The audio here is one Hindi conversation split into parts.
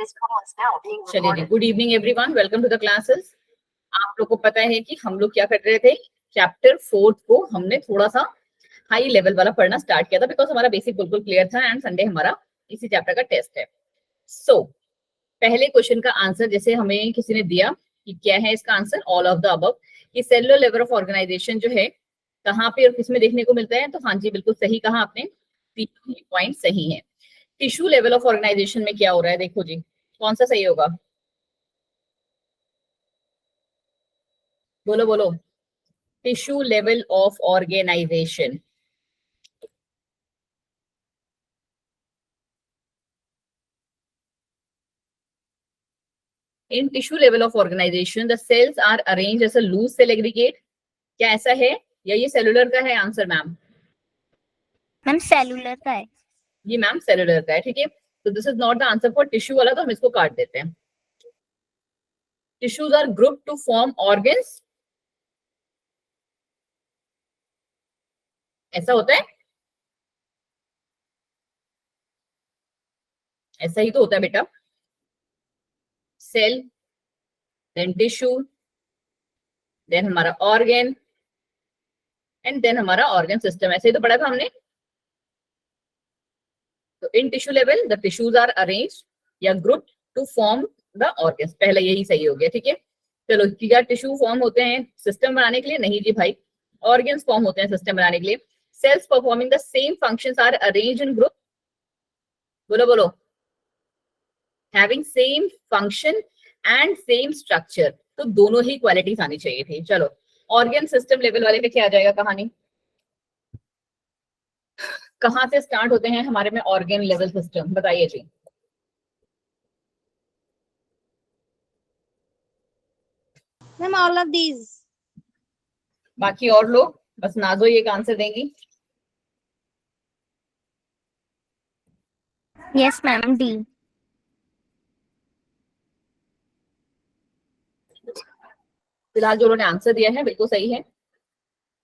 चलिए जी, good evening everyone, welcome to the classes. आप लोग को पता है कि हम लोग क्या कर रहे थे, चैप्टर 4 को हमने थोड़ा सा हाई लेवल वाला पढ़ना स्टार्ट किया था बिकॉज हमारा बेसिक बिल्कुल क्लियर था एंड संडे हमारा इसी चैप्टर का टेस्ट है। सो पहले क्वेश्चन का आंसर जैसे हमें किसी ने दिया कि क्या है इसका answer, all of the above. कि सेलुलर लेवल ऑफ ऑर्गेनाइजेशन जो है कहाँ पे और किसमें देखने को मिलता है, तो हाँ जी बिल्कुल सही कहा आपने, तीन पॉइंट सही है। टिश्यू लेवल ऑफ ऑर्गेनाइजेशन में क्या हो रहा है, देखो जी कौन सा सही होगा, बोलो बोलो। Tissue level of organization, in tissue level of organization the cells are arrange as a loose cell aggregate. क्या ऐसा है या ये सेलुलर का है आंसर मैम? मैम सेलुलर का है। ये मैम सेलुलर का है, ठीक है। तो this is not the answer for tissue वाला, तो हम इसको काट देते हैं। Tissues are group to form organs, ऐसा होता है, ऐसा ही तो होता है बेटा। सेल, देन टिश्यू, देन हमारा ऑर्गन एंड देन हमारा ऑर्गन सिस्टम, ऐसे ही तो पढ़ा था हमने। तो in tissue level the tissues are arrange या group to form the organs, पहला यही सही हो गया, ठीक है। चलो, क्या टिश्यू फॉर्म होते हैं सिस्टम बनाने के लिए? नहीं जी भाई, ऑर्गन्स फॉर्म होते हैं सिस्टम बनाने के लिए। Cells performing the same functions are arrange in group, बोलो बोलो, having same function and same structure, तो दोनों ही क्वालिटीज आनी चाहिए थी। चलो, ऑर्गन सिस्टम लेवल वाले में क्या आ जाएगा कहानी, कहां से स्टार्ट होते हैं हमारे में ऑर्गन लेवल सिस्टम, बताइए जी। Ma'am all of these. बाकी और लोग बस नाजो ये का आंसर देंगी। Yes ma'am, D. फिलहाल जो उन्होंने आंसर दिया है बिल्कुल सही है,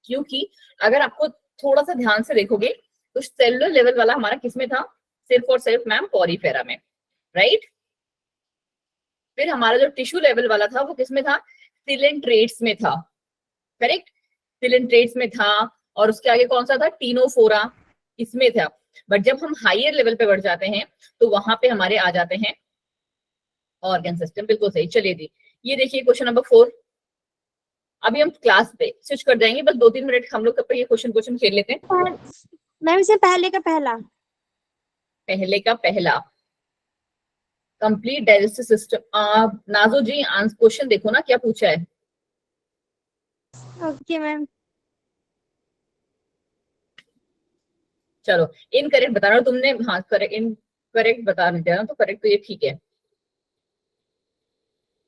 क्योंकि अगर आपको थोड़ा सा ध्यान से देखोगे तो सेलुलर लेवल वाला हमारा किसमें था, सिर्फ और सिर्फ मैम पॉरीफेरा में, राइट। फिर हमारा जो टिश्यू लेवल वाला था वो किसमें था, सिलेंट्रेट्स में था, करेक्ट, सिलेंट्रेट्स में था। और उसके आगे कौन सा था, टीनोफोरा, इसमें था। बट जब हम हायर लेवल पे बढ़ जाते हैं तो वहां पे हमारे आ जाते हैं ऑर्गन सिस्टम, बिल्कुल सही। चलिए जी, ये देखिए क्वेश्चन नंबर 4। अभी हम क्लास पे स्विच कर जाएंगे, बस 2-3 मिनट हम लोग ये क्वेश्चन खेल लेते हैं। मैम इसे पहले का पहला। पहले का पहला, कंप्लीट डाइजेस्टिव सिस्टम। नाजो जी क्वेश्चन देखो ना क्या पूछा है। Okay ma'am. चलो, इनकरेक्ट बता रहा हूँ तुमने, हाँ करेक्ट, इनकरेक्ट बता नहीं देना, तो करेक्ट तो ये ठीक है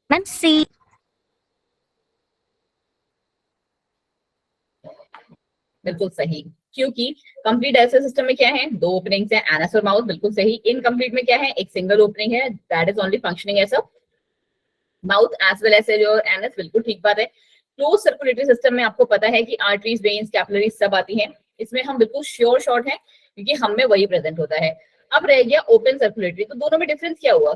मैम सी। बिल्कुल सही, क्योंकि कंप्लीट डाइजेस्टिव सिस्टम में क्या है, 2 ओपनिंग्स है, एनस और माउथ, बिल्कुल सही। इनकम्प्लीट में क्या है, एक सिंगल ओपनिंग है, that is only functioning as a mouth as well as your anus, बिल्कुल ठीक बात है। क्लोज सर्कुलेटरी सिस्टम में आपको पता है कि आर्टरीज, वेन्स, कैपिलरीज सब आती हैं, इसमें हम बिल्कुल श्योर शॉर्ट है क्योंकि हम में वही प्रेजेंट होता है। अब रह गया ओपन सर्कुलेटरी, तो दोनों में डिफरेंस क्या हुआ?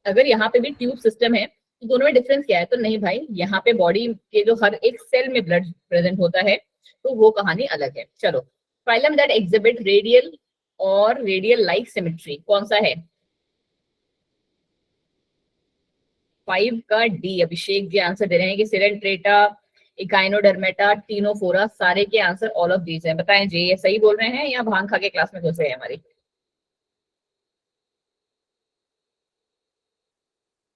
अगर यहाँ पे भी ट्यूब सिस्टम है तो दोनों में डिफरेंस क्या है, तो नहीं भाई, यहाँ पे बॉडी के जो हर एक सेल में ब्लड प्रेजेंट होता है, तो वो कहानी अलग है। चलो, फाइलम दैट एग्जिबिट रेडियल और रेडियल लाइक सिमेट्री, कौन सा है? 5 का डी, अभिषेक जी आंसर दे रहे हैं कि सिलेंट्रेटा, इकाइनोडर्मेटा, टीनोफोरा, सारे के आंसर ऑल ऑफ दीज हैं। बताएं जी, ये सही बोल रहे हैं या भांग खा के क्लास में घुसे हैं हमारी?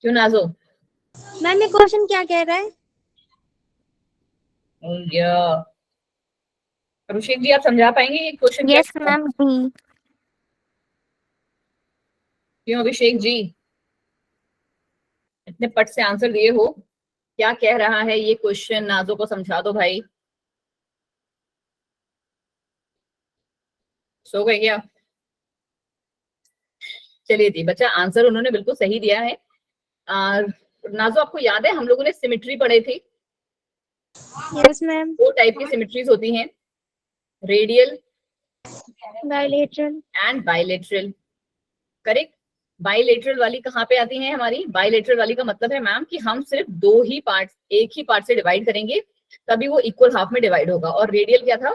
क्यों नाजो? मैम ये क्वेश्चन क्या कह रहा है? या अभिषेक जी आप समझा पाएंगे ये क्वेश्चन क्या यस है? Ma'am, D. क्यों अभिषेक जी, इतने पट से आंसर दिए हो, क्या कह रहा है ये क्वेश्चन, नाजो को समझा दो भाई। सो गए क्या? चलिए जी, बच्चा आंसर उन्होंने बिल्कुल सही दिया है। नाजो आपको याद है हम लोगों ने सिमेट्री पढ़े थे, यस मैम। 2 टाइप की सिमेट्रीज होती हैं, radial bilateral. And bilateral. Correct. Bilateral वाली कहाँ पे आती है हमारी? बायलेटरल वाली का मतलब है मैम कि हम सिर्फ दो ही पार्ट, एक ही पार्ट से डिवाइड करेंगे तभी वो इक्वल हाफ में डिवाइड होगा। और रेडियल क्या था?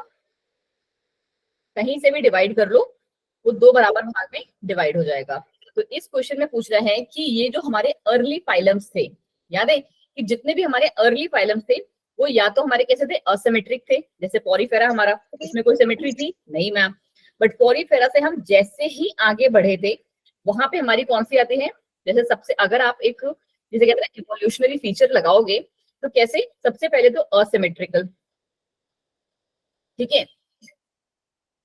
कहीं से भी डिवाइड कर लो वो दो बराबर भाग में डिवाइड हो जाएगा। तो इस क्वेश्चन में पूछ रहे हैं कि ये जो हमारे अर्ली फाइलम्स थे, याद है कि जितने भी हमारे अर्ली फाइलम्स थे वो या तो हमारे कैसे थे? असिमेट्रिक थे। जैसे पॉरीफेरा हमारा, इसमें कोई सिमेट्री थी नहीं मैम। बट पॉरीफेरा से हम जैसे ही आगे बढ़े थे वहां पे हमारी कौन सी आती है? जैसे सबसे, अगर आप एक जिसे कहते हैं इवोल्यूशनरी फीचर लगाओगे तो कैसे? सबसे पहले तो असिमेट्रिकल, ठीक है,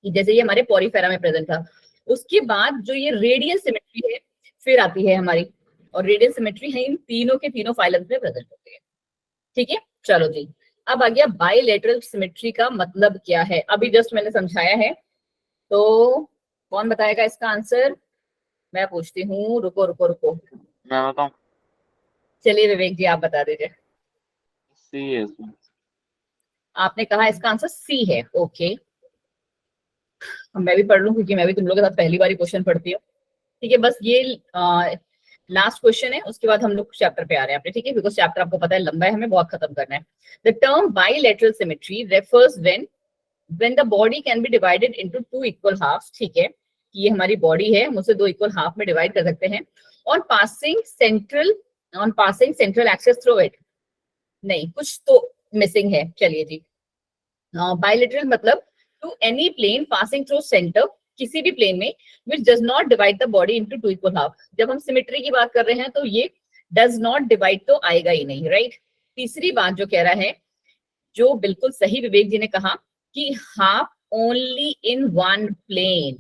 कि जैसे ये हमारे पॉरीफेरा में प्रेजेंट था। उसके बाद जो ये रेडियल सिमेट्री है फिर आती है हमारी, और रेडियल सिमेट्री है इन तीनों के तीनों फाइलम्स में प्रेजेंट होती है। ठीक है, चलो जी। अब आ गया बायलैटरल सिमेट्री का मतलब क्या है, अभी जस्ट मैंने समझाया है। तो कौन बताएगा इसका आंसर? मैं पूछती हूँ, रुको रुको रुको। मैं बताऊं? चलिए विवेक जी आप बता दीजिए। सी है इसमें। आपने कहा इसका आंसर सी है, ओके। मैं भी पढ़ लूं क्योंकि मैं भी तुम लोगों के साथ पहली बार क्वेश्चन पढ़ती हूँ। ठीक है, बस ये लास्ट क्वेश्चन है, उसके बाद हम लोग चैप्टर पे आ रहे हैं अपने, ठीक है, बिकॉज चैप्टर आपको पता है लंबा है, हमें बहुत खत्म करना है। The term bilateral symmetry refers when the body can be divided into two equal halves, ठीक है, ये हमारी बॉडी है, हम उसे दो इक्वल हाफ में डिवाइड कर सकते हैं। On passing central axis through it, नहीं कुछ तो मिसिंग है, चलिए जी। बायलैटरल मतलब to any plane passing through center, किसी भी प्लेन में which does not divide the body into two equal half। जब हम सिमेट्री की बात कर रहे हैं तो ये does not divide तो आएगा ही नहीं, राइट। तीसरी बात जो कह रहा है, जो बिल्कुल सही विवेक जी ने कहा कि half only in one plane,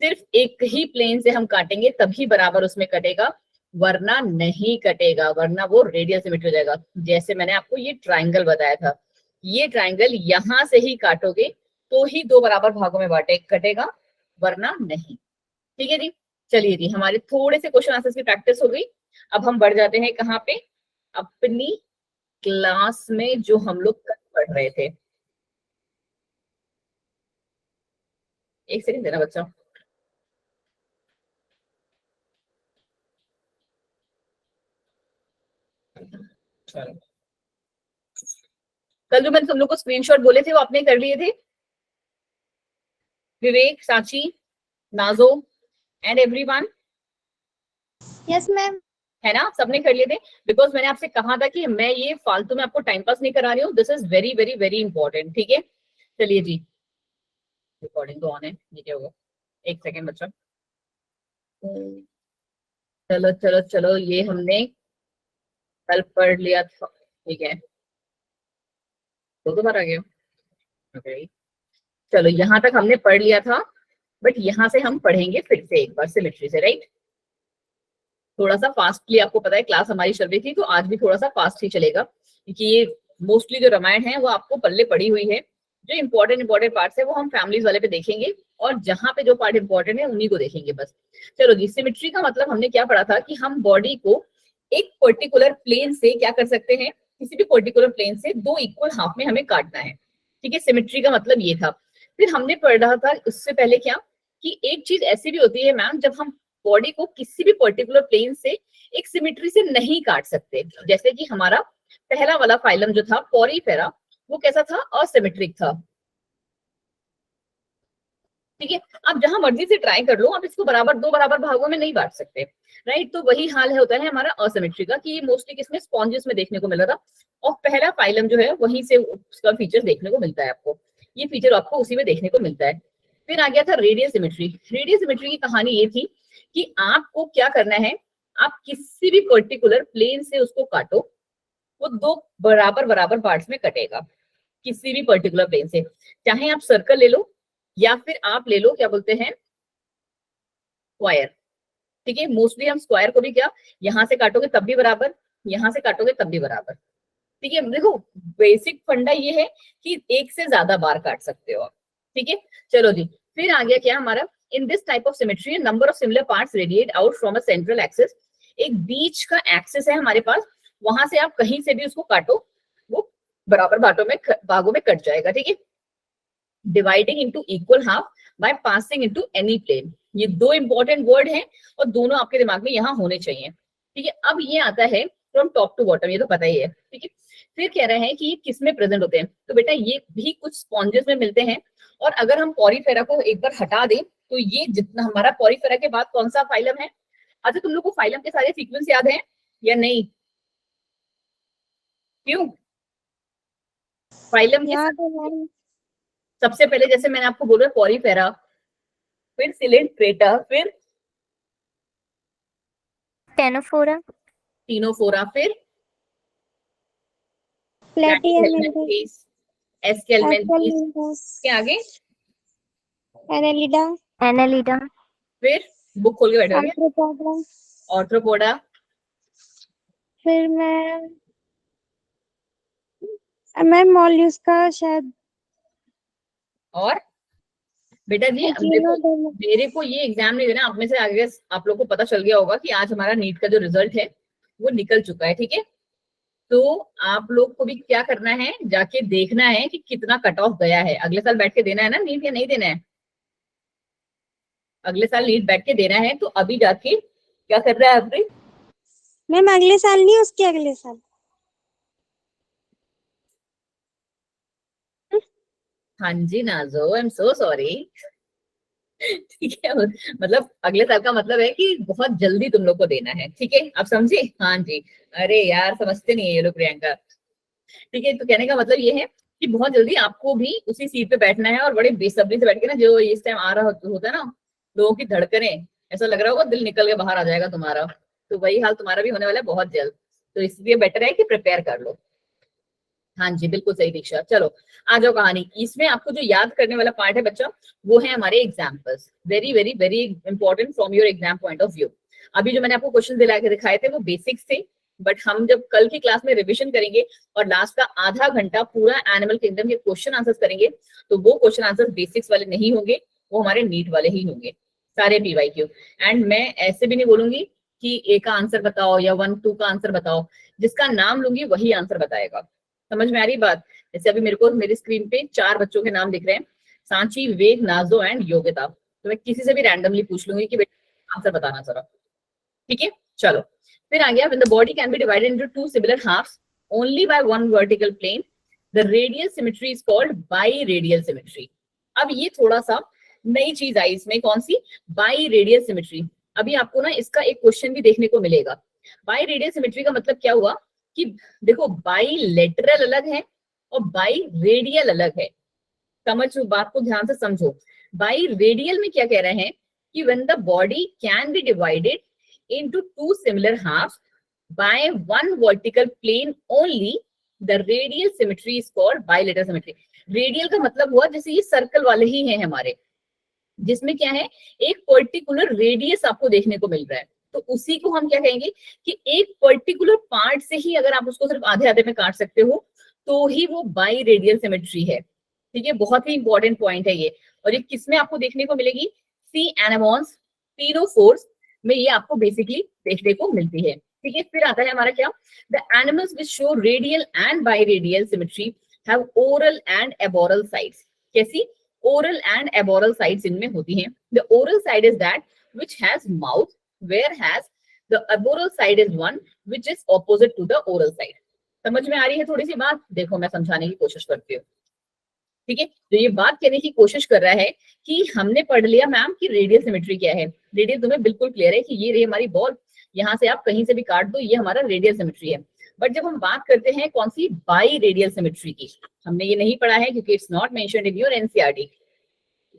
सिर्फ एक ही प्लेन से हम काटेंगे तभी बराबर उसमें कटेगा, वरना नहीं कटेगा, वरना वो रेडियल सिमेट्री हो जाएगा। जैसे मैंने आपको ये ट्राइंगल बताया था, ये ट्राइंगल यहां से ही काटोगे तो ही दो बराबर भागों में बांटे कटेगा, वरना नहीं। ठीक है जी, चलिए जी, हमारे थोड़े से क्वेश्चन आंसर्स की प्रैक्टिस हो गई। अब हम बढ़ जाते हैं कहाँ पे? अपनी क्लास में जो हम लोग कल पढ़ रहे थे। एक सेकंड देना बच्चा। चलो, कल जो मैंने तुम लोग को स्क्रीनशॉट बोले थे वो आपने कर लिए थे? विवेक, साची, नाजो एंड एवरीवन, यस मैम। है ना? सबने कर लिए थे? बिकॉज मैंने आपसे कहा था कि मैं ये फालतू में आपको टाइम पास नहीं करा रही हूँ, this is very very very important, ठीक है। चलिए जी, रिकॉर्डिंग तो ऑन है, ये क्या होगा? एक सेकेंड बच्चा। चलो चलो चलो, ये हमने कल पढ़ लिया था, ठीक है। दो बार आ गया, ओके। चलो यहाँ तक हमने पढ़ लिया था, बट यहाँ से हम पढ़ेंगे फिर से एक बार सिमेट्री से, राइट। थोड़ा सा फास्टली, आपको पता है क्लास हमारी चल रही थी तो आज भी थोड़ा सा फास्ट ही चलेगा, क्योंकि ये मोस्टली जो रामायण है वो आपको पल्ले पड़ी हुई है। जो इंपॉर्टेंट पार्ट्स है वो हम फैमिलीज वाले पे देखेंगे, और जहां पे जो पार्ट इंपॉर्टेंट है उन्हीं को देखेंगे बस। चलो जी, सिमेट्री का मतलब हमने क्या पढ़ा था कि हम बॉडी को एक पर्टिकुलर प्लेन से क्या कर सकते हैं, किसी भी पर्टिकुलर प्लेन से दो इक्वल हाफ में हमें काटना है, ठीक है। सिमेट्री का मतलब ये था। फिर हमने पढ़ा था उससे पहले क्या, कि एक चीज ऐसी भी होती है मैम जब हम बॉडी को किसी भी पर्टिकुलर प्लेन से एक सिमेट्री से नहीं काट सकते। जैसे कि हमारा पहला वाला फाइलम जो था पॉरीफेरा, वो कैसा था? असिमेट्रिक था, ठीक है। अब जहां मर्जी से ट्राई कर लो, आप इसको बराबर दो बराबर भागों में नहीं बांट सकते, राइट। तो वही हाल है, होता है हमारा असिमेट्री का, कि ये मोस्टली किसमें? स्पॉन्जेस में देखने को मिला था, और पहला फाइलम जो है वहीं से उसका फीचर देखने को मिलता है आपको, ये फीचर आपको उसी में देखने को मिलता है। फिर आ गया था रेडियल सिमेट्री। रेडियल सिमेट्री की कहानी ये थी कि आपको क्या करना है, आप किसी भी पर्टिकुलर प्लेन से उसको काटो, वो दो बराबर बराबर पार्ट्स में कटेगा, किसी भी पर्टिकुलर प्लेन से। चाहे आप सर्कल ले लो या फिर आप ले लो क्या बोलते हैं, स्क्वायर, ठीक है। मोस्टली हम स्क्वायर को भी क्या, यहां से काटोगे तब भी बराबर, यहां से काटोगे तब भी बराबर, ठीक है। देखो बेसिक फंडा ये है कि एक से ज्यादा बार काट सकते हो आप, ठीक है। चलो जी, फिर आ गया क्या हमारा, इन this type of symmetry number of similar parts radiate out from a central axis. एक बीच का एक्सिस है हमारे पास, वहां से आप कहीं से भी उसको काटो वो बराबर भागों में कट जाएगा, ठीक है। Dividing into equal half by passing into any plane. ये दो इंपॉर्टेंट वर्ड हैं और दोनों आपके दिमाग में यहाँ होने चाहिए। ठीक है, अब ये आता है फ्रॉम टॉप टू बॉटम, ये तो पता ही है। ठीक है, फिर कह रहे हैं कि ये किस में प्रेजेंट होते हैं, तो बेटा ये भी कुछ स्पॉन्जेस में मिलते हैं। और अगर हम पॉरीफेरा को एक बार हटा दें तो ये जितना हमारा पॉरीफेरा के बाद कौन सा फाइलम है? अच्छा, तुम लोग को फाइलम के सारे सीक्वेंस याद है या नहीं? क्यों? फाइलम के याद है मैम। सबसे पहले जैसे मैंने आपको बोला पॉरीफेरा, फिर सिलेंट्रेटा, फिर टेनोफोरा, टीनोफोरा, फिर प्लेटिहेल्मिन्थस, एस्केल्मेंथीज एस्केल्मेंथस, के आगे, एनेलिडा, एनेलिडा, फिर बुक खोल के बैठोगे, आर्थ्रोपोडा, ऑर्थ्रोपोडा, फिर मैं मॉल्यूस्का शायद, और बेटा जी अब देखो, एकिनोडर्मा। मेरे को ये एग्जाम नहीं देना, आप में से आगे आप लोग को पता चल गया होगा कि आज हमारा नीट का जो रिजल्ट है वो निकल चुका है। ठीक है, तो आप लोग को भी क्या करना है, जाके देखना है कि कितना कट ऑफ गया है। अगले साल बैठ के देना है ना नीट, या नहीं देना है? अगले साल नीट बैठ के देना है, तो अभी जाके क्या कर रहा है आपने? मैम अगले साल नहीं, उसके अगले साल। हाँ जी नाजो, आई एम सो सॉरी। ठीक है, मतलब अगले साल का मतलब है कि बहुत जल्दी तुम लोग को देना है। ठीक है, आप समझे? हाँ जी। अरे यार समझते नहीं है ये लोग, प्रियंका। ठीक है, तो कहने का मतलब ये है कि बहुत जल्दी आपको भी उसी सीट पे बैठना है और बड़े बेसब्री से बैठ के ना, जो इस टाइम आ रहा होता है ना, लोगों की धड़कनें, ऐसा लग रहा होगा दिल निकल के बाहर आ जाएगा तुम्हारा। तो वही हाल तुम्हारा भी होने वाला है बहुत जल्द, तो इसलिए बेटर है कि प्रिपेयर कर लो। हाँ जी, बिल्कुल सही दीक्षा। चलो आ जाओ कहानी। इसमें आपको जो याद करने वाला पार्ट है बच्चा, वो है हमारे examples. Very very very important from your exam point of view. अभी जो मैंने आपको क्वेश्चन दिला के दिखाए थे वो बेसिक्स थे, बट हम जब कल की क्लास में रिविजन करेंगे और लास्ट का आधा घंटा पूरा एनिमल किंगडम के क्वेश्चन आंसर्स करेंगे, तो वो क्वेश्चन आंसर्स बेसिक्स वाले नहीं होंगे, वो हमारे नीट वाले ही होंगे, सारे पीवाईक्यू। एंड मैं ऐसे भी नहीं बोलूंगी कि ए का आंसर बताओ या 1-2 का आंसर बताओ, जिसका नाम लूंगी वही आंसर बताएगा। समझ में आ रही बात? जैसे अभी मेरे को मेरी स्क्रीन पे 4 बच्चों के नाम दिख रहे हैं, सांची, विवेक, नाजो एंड योगिता। तो मैं किसी से भी रैंडमली पूछ लूंगी कि बेटा आंसर बताना जरा। ठीक है, चलो फिर आ गया, when the body can be divided into two similar halves only by one vertical plane, the radial symmetry is called biradial symmetry। अब ये थोड़ा सा नई चीज आई इसमें, कौन सी? biradial symmetry। अभी आपको ना इसका एक क्वेश्चन भी देखने को मिलेगा। biradial symmetry का मतलब क्या हुआ कि देखो, बाइलेटरल अलग है और बाइरेडियल अलग है। समझ बात को ध्यान से समझो। बाइरेडियल में क्या कह रहे हैं कि when the body can be divided into two similar halves by one vertical plane only, the radial symmetry is called bilateral symmetry। Radial का मतलब हुआ जैसे ये सर्कल वाले ही हैं हमारे, जिसमें क्या है, एक पर्टिकुलर रेडियस आपको देखने को मिल रहा है, तो उसी को हम क्या कहेंगे कि एक पर्टिकुलर पार्ट से ही अगर आप उसको सिर्फ आधे आधे में काट सकते हो तो ही वो बाई रेडियल सिमेट्री है। ठीक है, बहुत ही इंपॉर्टेंट पॉइंट है ये। और ये किसमें आपको देखने को मिलेगी? सी एनामॉन्स, टीरोफोर्स में ये आपको बेसिकली देखने को मिलती है। ठीक है, फिर आता है हमारा क्या, the animals which show radial and by radial symmetry have oral and aboral sides. कैसी? oral and aboral sides इनमें होती हैं। The oral side is that which has mouth, whereas the aboral side is one which is opposite to the oral side। समझ में आ रही है थोड़ी सी बात? देखो मैं समझाने की कोशिश करती हूँ। ठीक है, तो ये बात कहने की कोशिश कर रहा है कि हमने पढ़ लिया मैम कि रेडियल सिमेट्री क्या है। रेडियल तुम्हें बिल्कुल क्लियर है कि ये रही हमारी बॉल, यहाँ से आप कहीं से भी काट दो, ये हमारा रेडियल सिमेट्री है। बट जब हम बात करते हैं कौन सी, बाई रेडियल सिमेट्री की, हमने ये नहीं पढ़ा है क्योंकि it's not mentioned in your NCERT.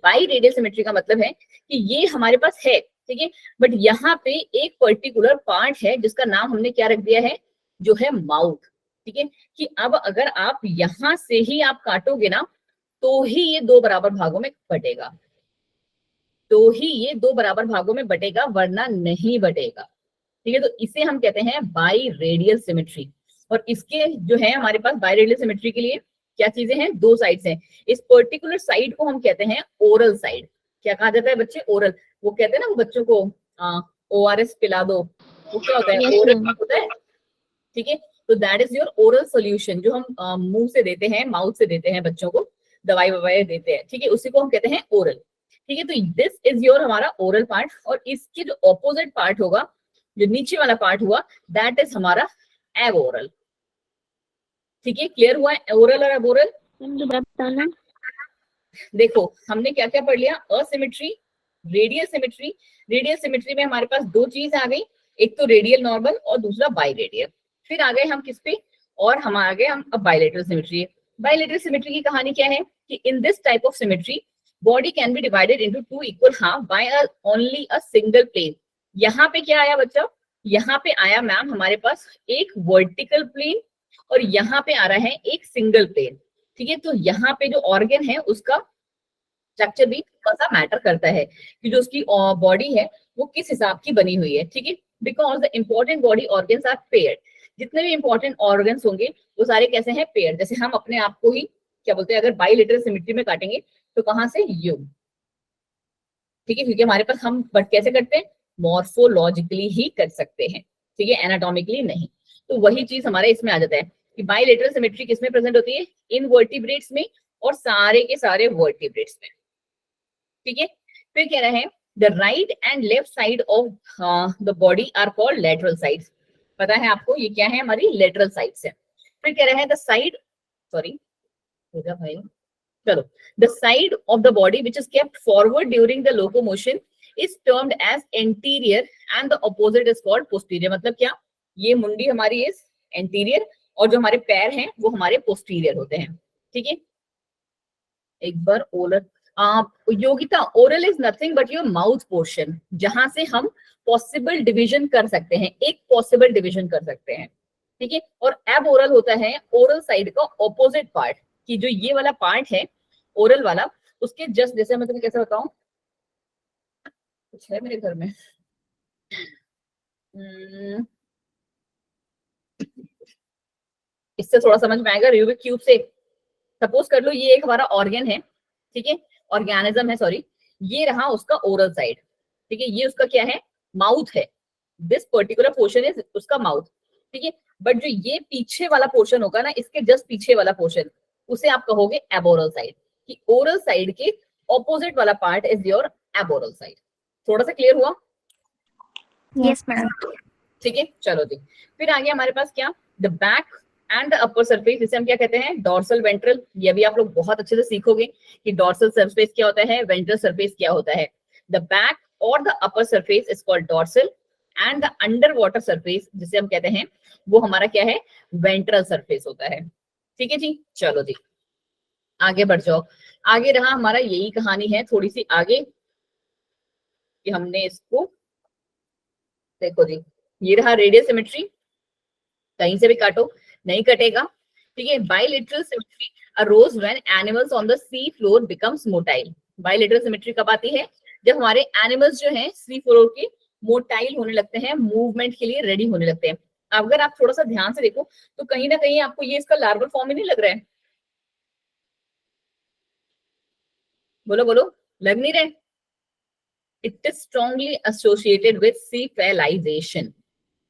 By radial symmetry का मतलब है कि ये हमारे पास है, ठीक है, बट यहाँ पे एक पर्टिकुलर पार्ट है जिसका नाम हमने क्या रख दिया है, जो है माउथ। ठीक है, कि अब अगर आप यहां से ही आप काटोगे ना तो ही ये दो बराबर भागों में बटेगा, तो ही ये दो बराबर भागों में बटेगा, वरना नहीं बटेगा। ठीक है, तो इसे हम कहते हैं बाई रेडियल सिमेट्री। और इसके जो है हमारे पास बाई रेडियल सिमेट्री के लिए क्या चीजें हैं, दो साइड्स हैं। इस पर्टिकुलर साइड को हम कहते हैं ओरल साइड। क्या कहा जाता है बच्चे? ओरल। वो कहते हैं ना वो बच्चों को ORS पिला दो, वो क्या होता है? ओरल होता है। ठीक है, तो that is your oral solution, जो हम मुंह से देते हैं, माउथ से देते हैं बच्चों को, दवाई ववाई देते हैं, ठीक है, उसी को हम कहते हैं ओरल। ठीक है, तो दिस इज योर हमारा ओरल पार्ट, और इसके जो ऑपोजिट पार्ट होगा, जो नीचे वाला पार्ट हुआ, दैट इज हमारा एब ओरल। ठीक है, क्लियर हुआ है ओरल और एब ओरल? दोबारा बताना। देखो हमने क्या क्या पढ़ लिया, asymmetry, radial symmetry. Radial symmetry में हमारे पास दो चीज आ गई, एक तो रेडियल नॉर्मल और दूसरा बाइलेटरल। फिर आ गए हम किस पे, और हम आ गए हम अब बाइलेटरल सिमेट्री। बाइलेटरल सिमेट्री की कहानी क्या है कि in this type of symmetry body can be divided into two equal half by only a single plane. यहाँ पे क्या आया बच्चा, यहाँ पे आया मैम हमारे पास एक वर्टिकल प्लेन, और यहाँ पे आ रहा है एक सिंगल प्लेन। ठीक है, तो यहाँ पे जो ऑर्गन है उसका स्ट्रक्चर भी थोड़ा सा मैटर करता है कि जो उसकी बॉडी है वो किस हिसाब की बनी हुई है। ठीक है, because the important body organs are paired. जितने भी इंपॉर्टेंट ऑर्गन्स होंगे वो सारे कैसे हैं, पेयर्ड। जैसे हम अपने आप को ही क्या बोलते हैं, अगर बाइलेटरल सिमेट्री में काटेंगे तो कहां से, यू। ठीक है, क्योंकि हमारे पास हम बट कैसे करते हैं, मॉर्फोलॉजिकली ही कर सकते हैं। ठीक है, एनाटॉमिकली नहीं। तो वही चीज हमारे इसमें आ जाता है कि बाइलेटरल सिमेट्री किसमें प्रेजेंट होती है, इन वर्टिब्रेट्स में, और सारे के सारे वर्टिब्रेट्स में। ठीक है, फिर कह रहे हैं the right and left side of the body are called lateral sides. पता है आपको ये क्या है, हमारी लेटरल साइड्स है। फिर कह रहे हैं द साइड, सॉरी भाई, चलो, the side of the body which is kept forward during the locomotion is termed as anterior and the opposite is called posterior. मतलब क्या, ये मुंडी हमारी इज एंटीरियर और जो हमारे पैर हैं वो हमारे पोस्टीरियर होते हैं। ठीक है, एक बार oral Yogita, oral is nothing but your mouth portion, जहां से हम पॉसिबल डिवीजन कर सकते हैं, एक पॉसिबल डिवीजन कर सकते हैं। ठीक है, और एब ओरल होता है ओरल साइड का ऑपोजिट पार्ट, कि जो ये वाला पार्ट है ओरल वाला, उसके जस्ट, जैसे मैं तुम्हें कैसे बताऊं, कुछ है मेरे घर में, इससे थोड़ा समझ में आएगा, रूबिक क्यूब से। सपोज कर लो ये एक हमारा ऑर्गन है, ठीक है, ऑर्गेनिज्म है, सॉरी, ये रहा उसका ओरल साइड। ठीक है, ये उसका क्या है, माउथ है, दिस पर्टिकुलर पोर्शन इज उसका माउथ। ठीक है, बट जो ये पीछे वाला पोर्शन होगा ना, इसके जस्ट पीछे वाला पोर्शन, उसे आप कहोगे एबोरल साइड, कि ओरल साइड के ऑपोजिट वाला part is your aboral side. थोड़ा सा क्लियर हुआ? Yes ma'am. ठीक है, चलो जी, फिर आगे हमारे पास क्या, the back and the upper surface, जिसे हम क्या कहते हैं, डॉर्सल वेंट्रल। ये भी आप लोग बहुत अच्छे से सीखोगे कि डॉर्सल सरफेस क्या होता है, वेंट्रल सरफेस क्या होता है। द बैक और the upper surface is called dorsal, and the under water surface जिसे हम कहते हैं वो हमारा क्या है, वेंट्रल सरफेस होता है। ठीक है जी, चलो जी आगे बढ़ जाओ। आगे रहा हमारा यही कहानी है थोड़ी सी आगे, कि हमने इसको, देखो जी, ये रहा रेडियल सिमेट्री, कहीं से भी काटो नहीं कटेगा। ठीक है, bilateral symmetry arose when animals on the sea floor becomes motile. Bilateral symmetry कब आती है, जब हमारे एनिमल्स जो हैं सी फ्लोर के मोटाइल होने लगते हैं, मूवमेंट के लिए रेडी होने लगते हैं। अगर आप थोड़ा सा ध्यान से देखो तो कहीं ना कहीं आपको ये इसका लार्वल फॉर्म ही नहीं लग रहा है, बोलो बोलो, लग नहीं रहे? It is strongly associated with cephalization.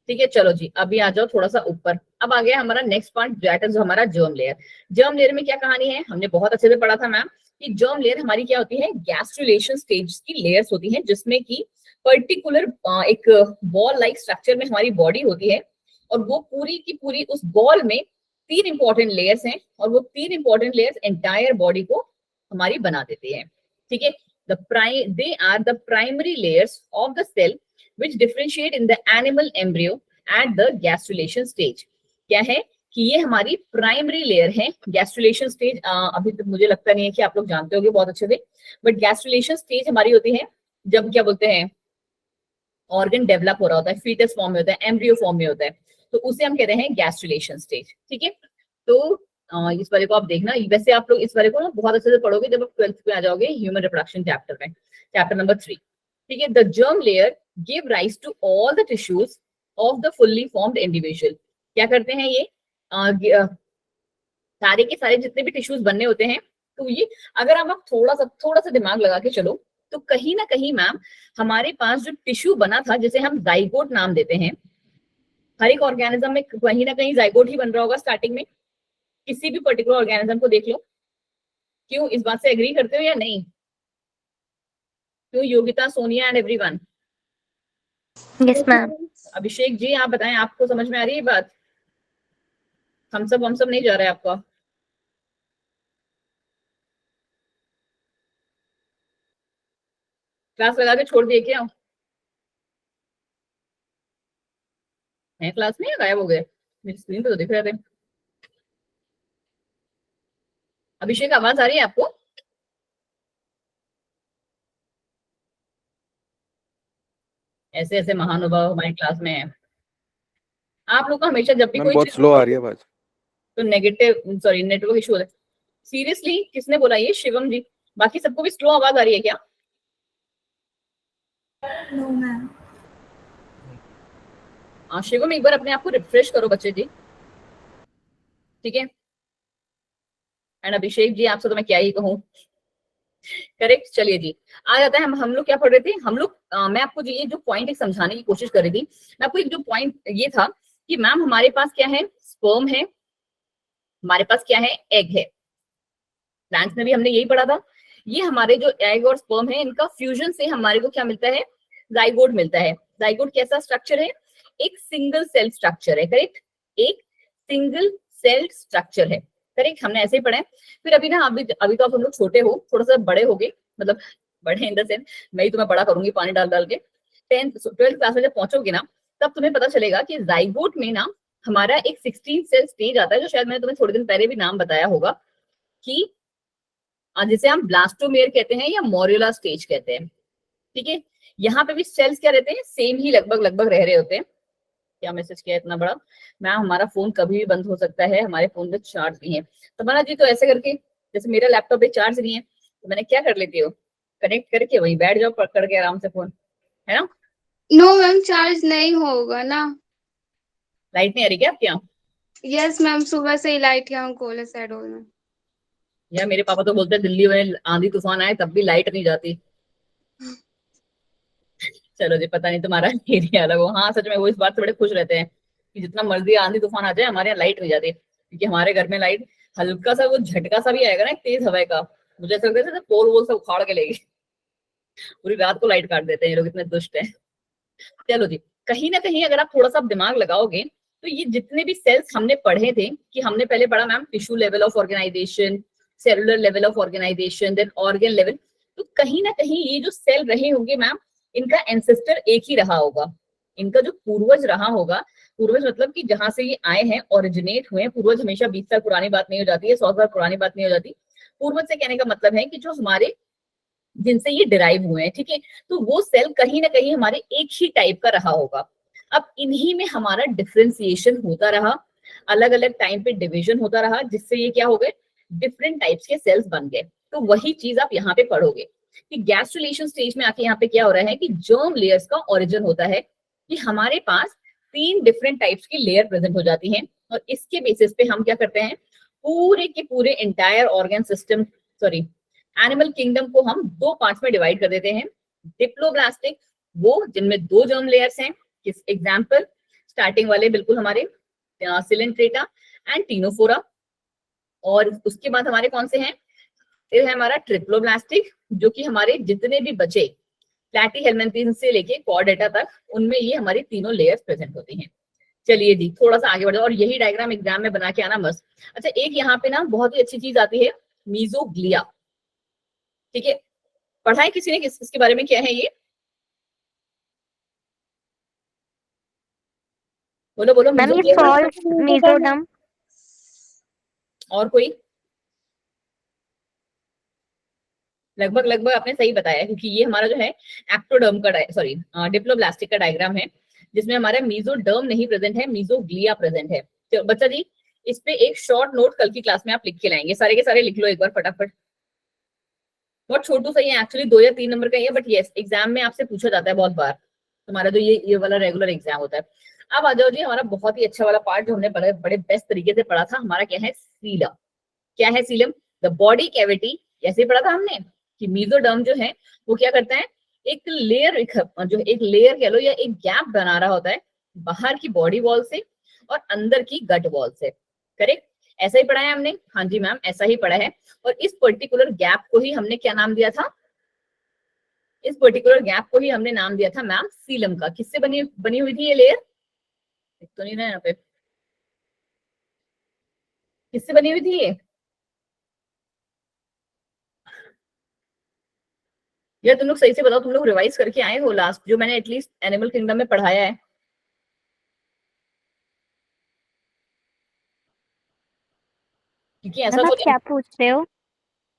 ठीक है, चलो जी अभी आ जाओ थोड़ा सा ऊपर। अब आ गया हमारा नेक्स्ट पार्ट, दैट इज हमारा जर्म लेयर। जर्म लेयर में क्या कहानी है, हमने बहुत अच्छे से पढ़ा था मैम, कि जर्म लेयर हमारी क्या होती है, गैस्ट्रुलेशन स्टेज की लेयर्स होती हैं, जिसमें की पर्टिकुलर एक बॉल लाइक स्ट्रक्चर में हमारी बॉडी होती है, और वो पूरी की पूरी उस बॉल में तीन इंपॉर्टेंट लेयर्स हैं, और वो तीन इंपॉर्टेंट लेयर्स एंटायर बॉडी को हमारी बना देते हैं। ठीक है, they are the primary layers of the cell which differentiate in the animal embryo at the gastrulation stage। क्या है कि ये हमारी प्राइमरी लेयर है, गैस्ट्रुलेशन स्टेज अभी तक मुझे लगता नहीं है कि आप लोग जानते होंगे बहुत अच्छे से, बट गैस्ट्रुलेशन स्टेज हमारी होती है जब क्या बोलते हैं ऑर्गन डेवलप हो रहा होता है, फीटस फॉर्म में होता है, एम्ब्रियो फॉर्म में होता है, तो उसे हम कहते हैं गैस्ट्रुलेशन स्टेज। ठीक है, तो इस वाले को आप देखना, वैसे आप लोग इस वाले को ना बहुत अच्छे से पढ़ोगे जब आप 12th में आ जाओगे ह्यूमन रिप्रोडक्शन चैप्टर में, चैप्टर नंबर 3। ठीक है, the germ layer give rise to all the tissues of the fully formed individual. क्या करते हैं ये सारे के सारे जितने भी टिश्यूज बनने होते हैं, तो ये अगर आप थोड़ा सा दिमाग लगा के चलो तो कहीं ना कहीं मैम हमारे पास जो टिश्यू बना था, जिसे हम जाइगोट नाम देते हैं, हर एक ऑर्गेनिज्म में कहीं ना कहीं जाइगोट ही बन रहा होगा स्टार्टिंग में, किसी भी पर्टिकुलर ऑर्गेनिज्म को देख लो, क्यों, इस बात से एग्री करते हो या नहीं? क्यों Yogita, Sonia and everyone? Yes, ma'am. Abhishek ji आप बताएं, आपको समझ में आ रही है बात? हम सब नहीं जा रहा है आपका? क्लास लगा के छोड़ दिए क्या? है क्लास में या गायब हो गए? मेरी स्क्रीन पे तो दिख रहे थे। अभिषेक आवाज आ रही है आपको? ऐसे ऐसे महानुभाव हमारी क्लास में है। आप लोग का हमेशा जब भी मैम कोई बहुत चीज स्लो आ रही है आवाज। तो नेगेटिव, सॉरी नेटवर्क इशू होता है। सीरियसली किसने बोला ये? शिवम जी, बाकी सबको भी स्लो आवाज आ रही है क्या? No, ma'am. हाँ शिवम, एक बार अपने आप को रिफ्रेश करो बच्चे जी, ठीक है? एंड अभिषेक जी आपसे तो मैं क्या ही कहूँ। करेक्ट, चलिए जी आ जाता है। हम लोग क्या पढ़ रहे थे? हम लोग मैं आपको ये जो पॉइंट एक समझाने की कोशिश कर रही थी। मैं आपको एक जो पॉइंट ये था कि मैम हमारे पास क्या है? स्पर्म है, हमारे पास क्या है? एग है। प्लांट्स में भी हमने यही पढ़ा था। ये हमारे जो एग और स्पर्म है, इनका फ्यूजन से हमारे को क्या मिलता है? जाइगोट मिलता है। जाइगोट कैसा स्ट्रक्चर है? एक सिंगल सेल स्ट्रक्चर है। करेक्ट, एक सिंगल सेल स्ट्रक्चर है। करेक्ट, हमने ऐसे ही पढ़ा है। फिर अभी ना अभी तो आप हम लोग छोटे हो, थोड़ा सा बड़े हो गए, मतलब बड़े इन द सेंस मैं ही तुम्हें बड़ा करूंगी पानी डाल डाल के। 12th क्लास में जब पहुंचोगे ना, तब तुम्हें पता चलेगा कि जाइगोट में ना हमारा एक 16 सेल स्टेज आता है, जो शायद मैंने तुम्हें थोड़े दिन पहले भी नाम बताया होगा, कि जिसे हम ब्लास्टोमेयर कहते हैं या मोरुला स्टेज कहते हैं। ठीक है, यहाँ पे भी सेल्स क्या रहते हैं? सेम ही लगभग लगभग रह रहे होते हैं। क्या मैसेज किया इतना बड़ा? मैम हमारा फोन कभी भी बंद हो सकता है, हमारे फोन पे चार्ज नहीं है। तो माना जी, तो ऐसे करके, जैसे मेरा लैपटॉप पे चार्ज नहीं है तो मैंने क्या कर लेती हूँ, कनेक्ट करके वही बैठ जाओ पकड़ के आराम से फोन, है ना? नो मैम, चार्ज नहीं होगा ना। लाइट नहीं आ रही क्या आपके यहाँ? यस मैम, सुबह से ही लाइट यहाँ कोले शैडो में। यार मेरे पापा तो बोलते हैं दिल्ली में आंधी तूफान आए तब भी लाइट नहीं जाती। चलो जी, पता नहीं तुम्हारा एरिया अलग हो। हाँ सच में वो इस बात से बड़े खुश रहते हैं कि जितना मर्जी आंधी तूफान आ जाए, हमारे यहाँ लाइट नहीं जाती। क्योंकि हमारे घर में लाइट, हल्का सा वो झटका सा भी आएगा ना एक तेज हवा का, मुझे ऐसा लगता है पोल वोल सब उखाड़ के लेगी। पूरी रात को लाइट काट देते हैं ये लोग, इतने दुष्ट हैं। चलो जी, कहीं ना कहीं अगर आप थोड़ा सा दिमाग लगाओगे तो ये जितने भी सेल्स हमने पढ़े थे, कि हमने पहले पढ़ा ma'am tissue level of organization, cellular level of organization, then organ level, तो कहीं ना कहीं ये जो सेल रहे होंगे मैम, इनका एंसेस्टर एक ही रहा होगा, इनका जो पूर्वज रहा होगा। पूर्वज मतलब कि जहां से ये आए हैं, ओरिजिनेट हुए हैं। पूर्वज हमेशा 20 साल पुरानी बात नहीं हो जाती है, 100 साल पुरानी बात नहीं हो जाती। पूर्वज से कहने का मतलब है कि जो हमारे, जिनसे ये डिराइव हुए हैं, ठीक है, तो वो सेल कहीं ना कहीं हमारे एक ही टाइप का रहा होगा। अब इन्हीं में हमारा डिफरेंशिएशन होता रहा, अलग अलग टाइम पे डिवीजन होता रहा, जिससे ये क्या हो गए? डिफरेंट टाइप्स के सेल्स बन गए। तो वही चीज आप यहाँ पे पढ़ोगे कि गैस्ट्रुलेशन स्टेज में आके यहाँ पे क्या हो रहा है कि जर्म लेयर्स का ओरिजिन होता है, कि हमारे पास 3 डिफरेंट टाइप्स की लेयर प्रेजेंट हो जाती हैं, और इसके बेसिस पे हम क्या करते हैं? पूरे के पूरे entire organ system, sorry animal kingdom को हम 2 पार्ट्स में डिवाइड कर देते हैं। डिप्लोब्लास्टिक, वो जिनमें 2 जर्म लेयर्स हैं, किस एग्जांपल, स्टार्टिंग वाले बिल्कुल हमारे सिलेंट्रेटा एंड टीनोफोरा। और उसके बाद हमारे कौन से हैं? फिर है हमारा ट्रिप्लोब्लास्टिक, जो कि हमारे जितने भी बचे प्लैटीहेल्मिन्थेस से लेके कॉर्डेटा तक, उनमें ये हमारी तीनों लेयर्स प्रेजेंट होती हैं। चलिए जी, थोड़ा सा आगे बढ़े, और यही डायग्राम एग्जाम में बना के आना मस्त। अच्छा, एक यहाँ पे ना बहुत ही अच्छी चीज आती है, मीजोग्लिया। ठीक है, पढ़ा है किसी ने इसके बारे में? क्या है ये? बोलो बोलो। Ma'am, ये मीजोग्लिया false mesoderm. और कोई? लगभग लगभग आपने सही बताया, क्योंकि ये हमारा जो है एक्टोडर्म का, सॉरी डिप्लोब्लास्टिक का डायग्राम है, जिसमें हमारा मीजोडर्म नहीं प्रेजेंट है, मीजोग्लिया प्रेजेंट है। तो बच्चा जी, इस पे एक शॉर्ट नोट कल की क्लास में आप लिख के लाएंगे, सारे के सारे लिख लो एक बार फटाफट। बहुत छोटू सही है एक्चुअली, 2 या 3 नंबर का ही है, बट यस एग्जाम में आपसे पूछा जाता है बहुत बार, तुम्हारा जो ये वाला रेगुलर एग्जाम होता है। अब आ जाओ जी, हमारा बहुत ही अच्छा वाला पार्ट जो हमने बड़े बड़े बेस्ट तरीके से पढ़ा था, हमारा क्या है? सीलम। क्या है सीलम? The body cavity. ऐसे ही पढ़ा था हमने कि मीजोडर्म जो है वो क्या करता है? एक लेयर, जो एक लेयर कह लो या एक गैप बना रहा होता है बाहर की बॉडी वॉल से और अंदर की गट वॉल से। करेक्ट, ऐसा ही पढ़ा है हमने? हाँ जी मैम, ऐसा ही पढ़ा है। और इस पर्टिकुलर गैप को ही हमने क्या नाम दिया था? इस पर्टिकुलर गैप को ही हमने नाम दिया था मैम सीलम का। किससे बनी बनी हुई थी ये लेयर? तो नहीं ना यहाँ पे, किससे बनी हुई थी ये? यार तुम लोग सही से बताओ, तुम लोग रिवाइज करके आए हो लास्ट जो मैंने एटलीस्ट एनिमल किंगडम में पढ़ाया है? क्योंकि ऐसा मैम तो आप नहीं, क्या पूछ रहे हो?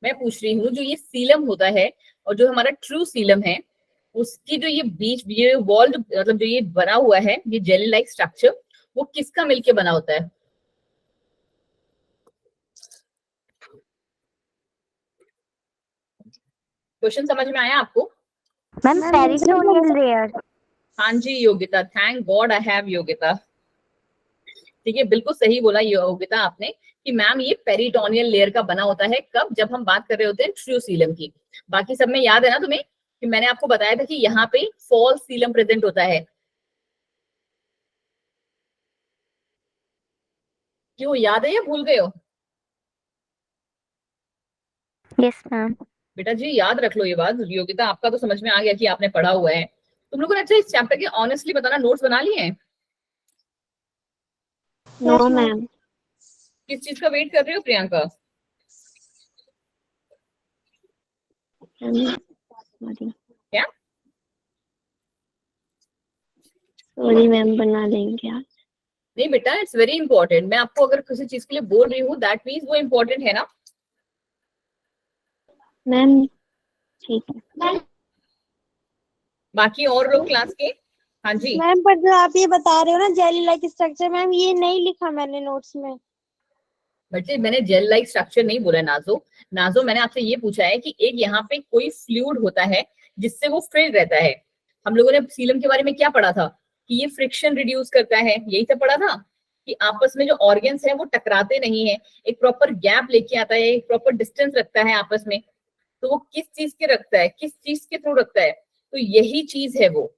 मैं पूछ रही हूँ जो ये सीलम होता है और जो हमारा ट्रू सीलम है, उसकी जो ये बीच ये वॉल मतलब जो ये बना हुआ है ये जेली लाइक स्ट्रक्चर, वो किसका मिलके बना होता है? क्वेश्चन समझ में आया आपको? Ma'am peritoneal layer. हाँ जी Yogita, thank God I have Yogita. ठीक है, बिल्कुल सही बोला योगिता आपने कि मैम ये पेरिटोनियल लेयर का बना होता है। कब? जब हम बात कर रहे होते हैं ट्रू सीलम की। बाकी सब में याद है ना तुम्हें कि मैंने आपको बताया था कि यहाँ पे फॉल्स सीलम प्रेजेंट होता है। क्यों, याद है या भूल गए हो? Yes ma'am. बेटा जी याद रख लो ये बात। योगिता आपका तो समझ में आ गया कि आपने पढ़ा हुआ है। तुम लोगों ने अच्छा इस चैप्टर के ऑनेस्टली बताना नोट्स बना लिए हैं? No ma'am. किस चीज का वेट कर रहे हो प्रियंका? क्या? सॉरी मैम, बना देंगे आज। नहीं बेटा, इट्स वेरी इंपॉर्टेंट। मैं आपको अगर किसी चीज के लिए बोल रही हूँ दैट मीन्स वो इंपॉर्टेंट है ना। मैम ठीक है। बाकी और लोग क्लास के? हाँ जी मैम पर जो आप ये बता रहे हो ना जेली लाइक स्ट्रक्चर, मैम ये नहीं लिखा मैंने नोट्स में। बच्चे, मैंने जेल लाइक स्ट्रक्चर नहीं बोला नाजो। नाजो मैंने आपसे ये पूछा है कि एक यहाँ पे कोई फ्लूइड होता है जिससे वो फिल्ड रहता है। हम लोगों ने सीलम के बारे में क्या पढ़ा था कि ये फ्रिक्शन रिड्यूस करता है, यही तो पढ़ा था कि आपस में जो ऑर्गन्स है वो टकराते नहीं है, एक प्रॉपर गैप लेके आता है, एक प्रॉपर डिस्टेंस रखता है आपस में। तो वो किस चीज के रखता है, किस चीज के थ्रू रखता है? तो यही चीज है वो,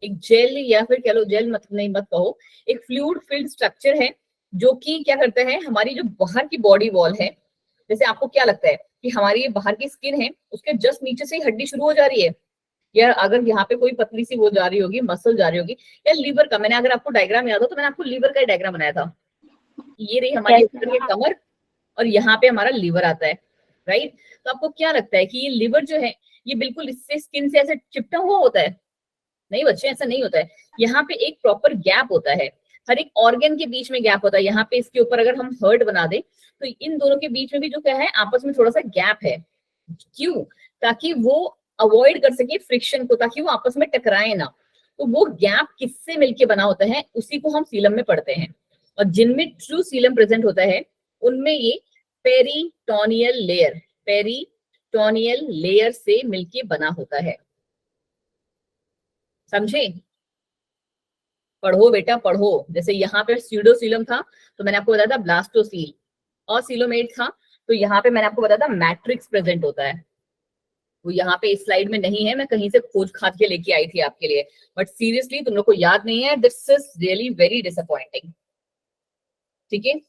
एक जेल या फिर कह लो जेल मत नहीं मत कहो, एक फ्लूइड फिल्ड स्ट्रक्चर है जो कि क्या करता है, हमारी जो बाहर की बॉडी वॉल है, जैसे आपको क्या लगता है कि हमारी ये बाहर की स्किन है उसके जस्ट नीचे से ही हड्डी शुरू हो जा रही है, या अगर यहाँ पे कोई पतली सी वो जा रही होगी, मसल जा रही होगी, या लीवर का, मैंने अगर आपको डायग्राम याद हो तो मैंने आपको लीवर का डायग्राम बनाया था। ये रही हमारी ऊपर की कमर और यहाँ पे हमारा लीवर आता है, राइट? तो आपको क्या लगता है कि ये लीवर जो है ये बिल्कुल इससे स्किन से ऐसे चिपटा हुआ होता है? नहीं बच्चे, ऐसा नहीं होता है। यहाँ पे एक प्रॉपर गैप होता है, हर एक ऑर्गन के बीच में गैप होता है। यहाँ पे इसके ऊपर अगर हम हर्ट बना दें तो इन दोनों के बीच में भी जो क्या है आपस में थोड़ा सा गैप है। क्यों? ताकि वो अवॉइड कर सके फ्रिक्शन को, ताकि वो आपस में टकराए ना। तो वो गैप किससे मिलके बना होता है, उसी को हम सीलम में पढ़ते हैं। और जिनमें ट्रू सीलम प्रेजेंट होता है उनमें ये पेरिटोनियल लेयर से मिलके बना होता है। समझे? पढ़ो बेटा पढ़ो। जैसे यहाँ पे स्यूडोसीलम था तो मैंने आपको बताया था ब्लास्टोसील, और सीलोमेट था तो यहाँ पे मैंने आपको बताया था मैट्रिक्स प्रेजेंट होता है। वो यहाँ पे इस स्लाइड में नहीं है, मैं कहीं से खोज खाद के लेके आई थी आपके लिए, बट सीरियसली तुम लोग को याद नहीं है, this is really very disappointing. ठीक है,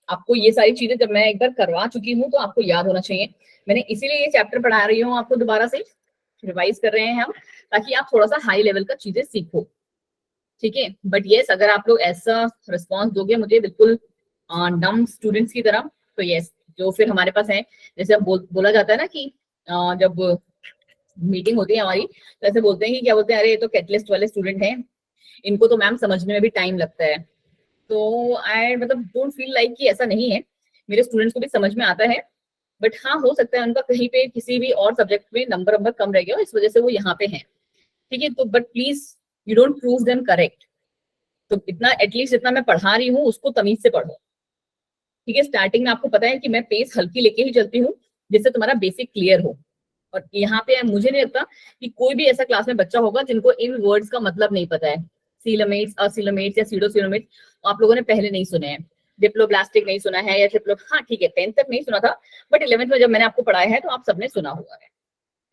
आपको ये सारी चीजें जब मैं एक बार करवा चुकी हूँ तो आपको याद होना चाहिए। मैंने इसीलिए ये चैप्टर पढ़ा रही हूँ आपको, दोबारा से रिवाइज कर रहे हैं हम, ताकि आप थोड़ा सा हाई लेवल का चीजें सीखो। ठीक है, बट यस अगर आप लोग ऐसा रिस्पॉन्स दोगे मुझे बिल्कुल डम स्टूडेंट्स की तरह, तो यस जो फिर हमारे पास है, जैसे अब बोला जाता है ना कि जब मीटिंग होती है हमारी तो ऐसे बोलते हैं कि क्या बोलते हैं, अरे ये तो कैटलिस्ट वाले स्टूडेंट हैं, इनको तो मैम समझने में भी टाइम लगता है। तो आई मतलब डोंट फील लाइक कि ऐसा नहीं है, मेरे स्टूडेंट्स को भी समझ में आता है। बट हाँ, हो सकता है उनका कहीं पे किसी भी और सब्जेक्ट में नंबर कम रह गया इस वजह से वो यहाँ पे हैं। ठीक है, तो but please you don't prove them correct. तो इतना एटलीस्ट जितना मैं पढ़ा रही हूँ उसको तमीज से पढ़ो। ठीक है, स्टार्टिंग में आपको पता है कि मैं पेस हल्की लेके ही चलती हूँ जिससे तुम्हारा बेसिक क्लियर हो। और यहाँ पे मुझे नहीं लगता कि कोई भी ऐसा क्लास में बच्चा होगा जिनको इन वर्ड्स का मतलब नहीं पता है। सीलोमेट्स, असीलोमेट्स या सीडोसीलोमेट्स आप लोगों ने पहले नहीं सुने हैं, डिप्लोब्लास्टिक नहीं सुना है, या ट्रिप्लो, हाँ ठीक है 10th तक नहीं सुना था, बट 11th में जब मैंने आपको पढ़ाया है तो आप सबने सुना हुआ है।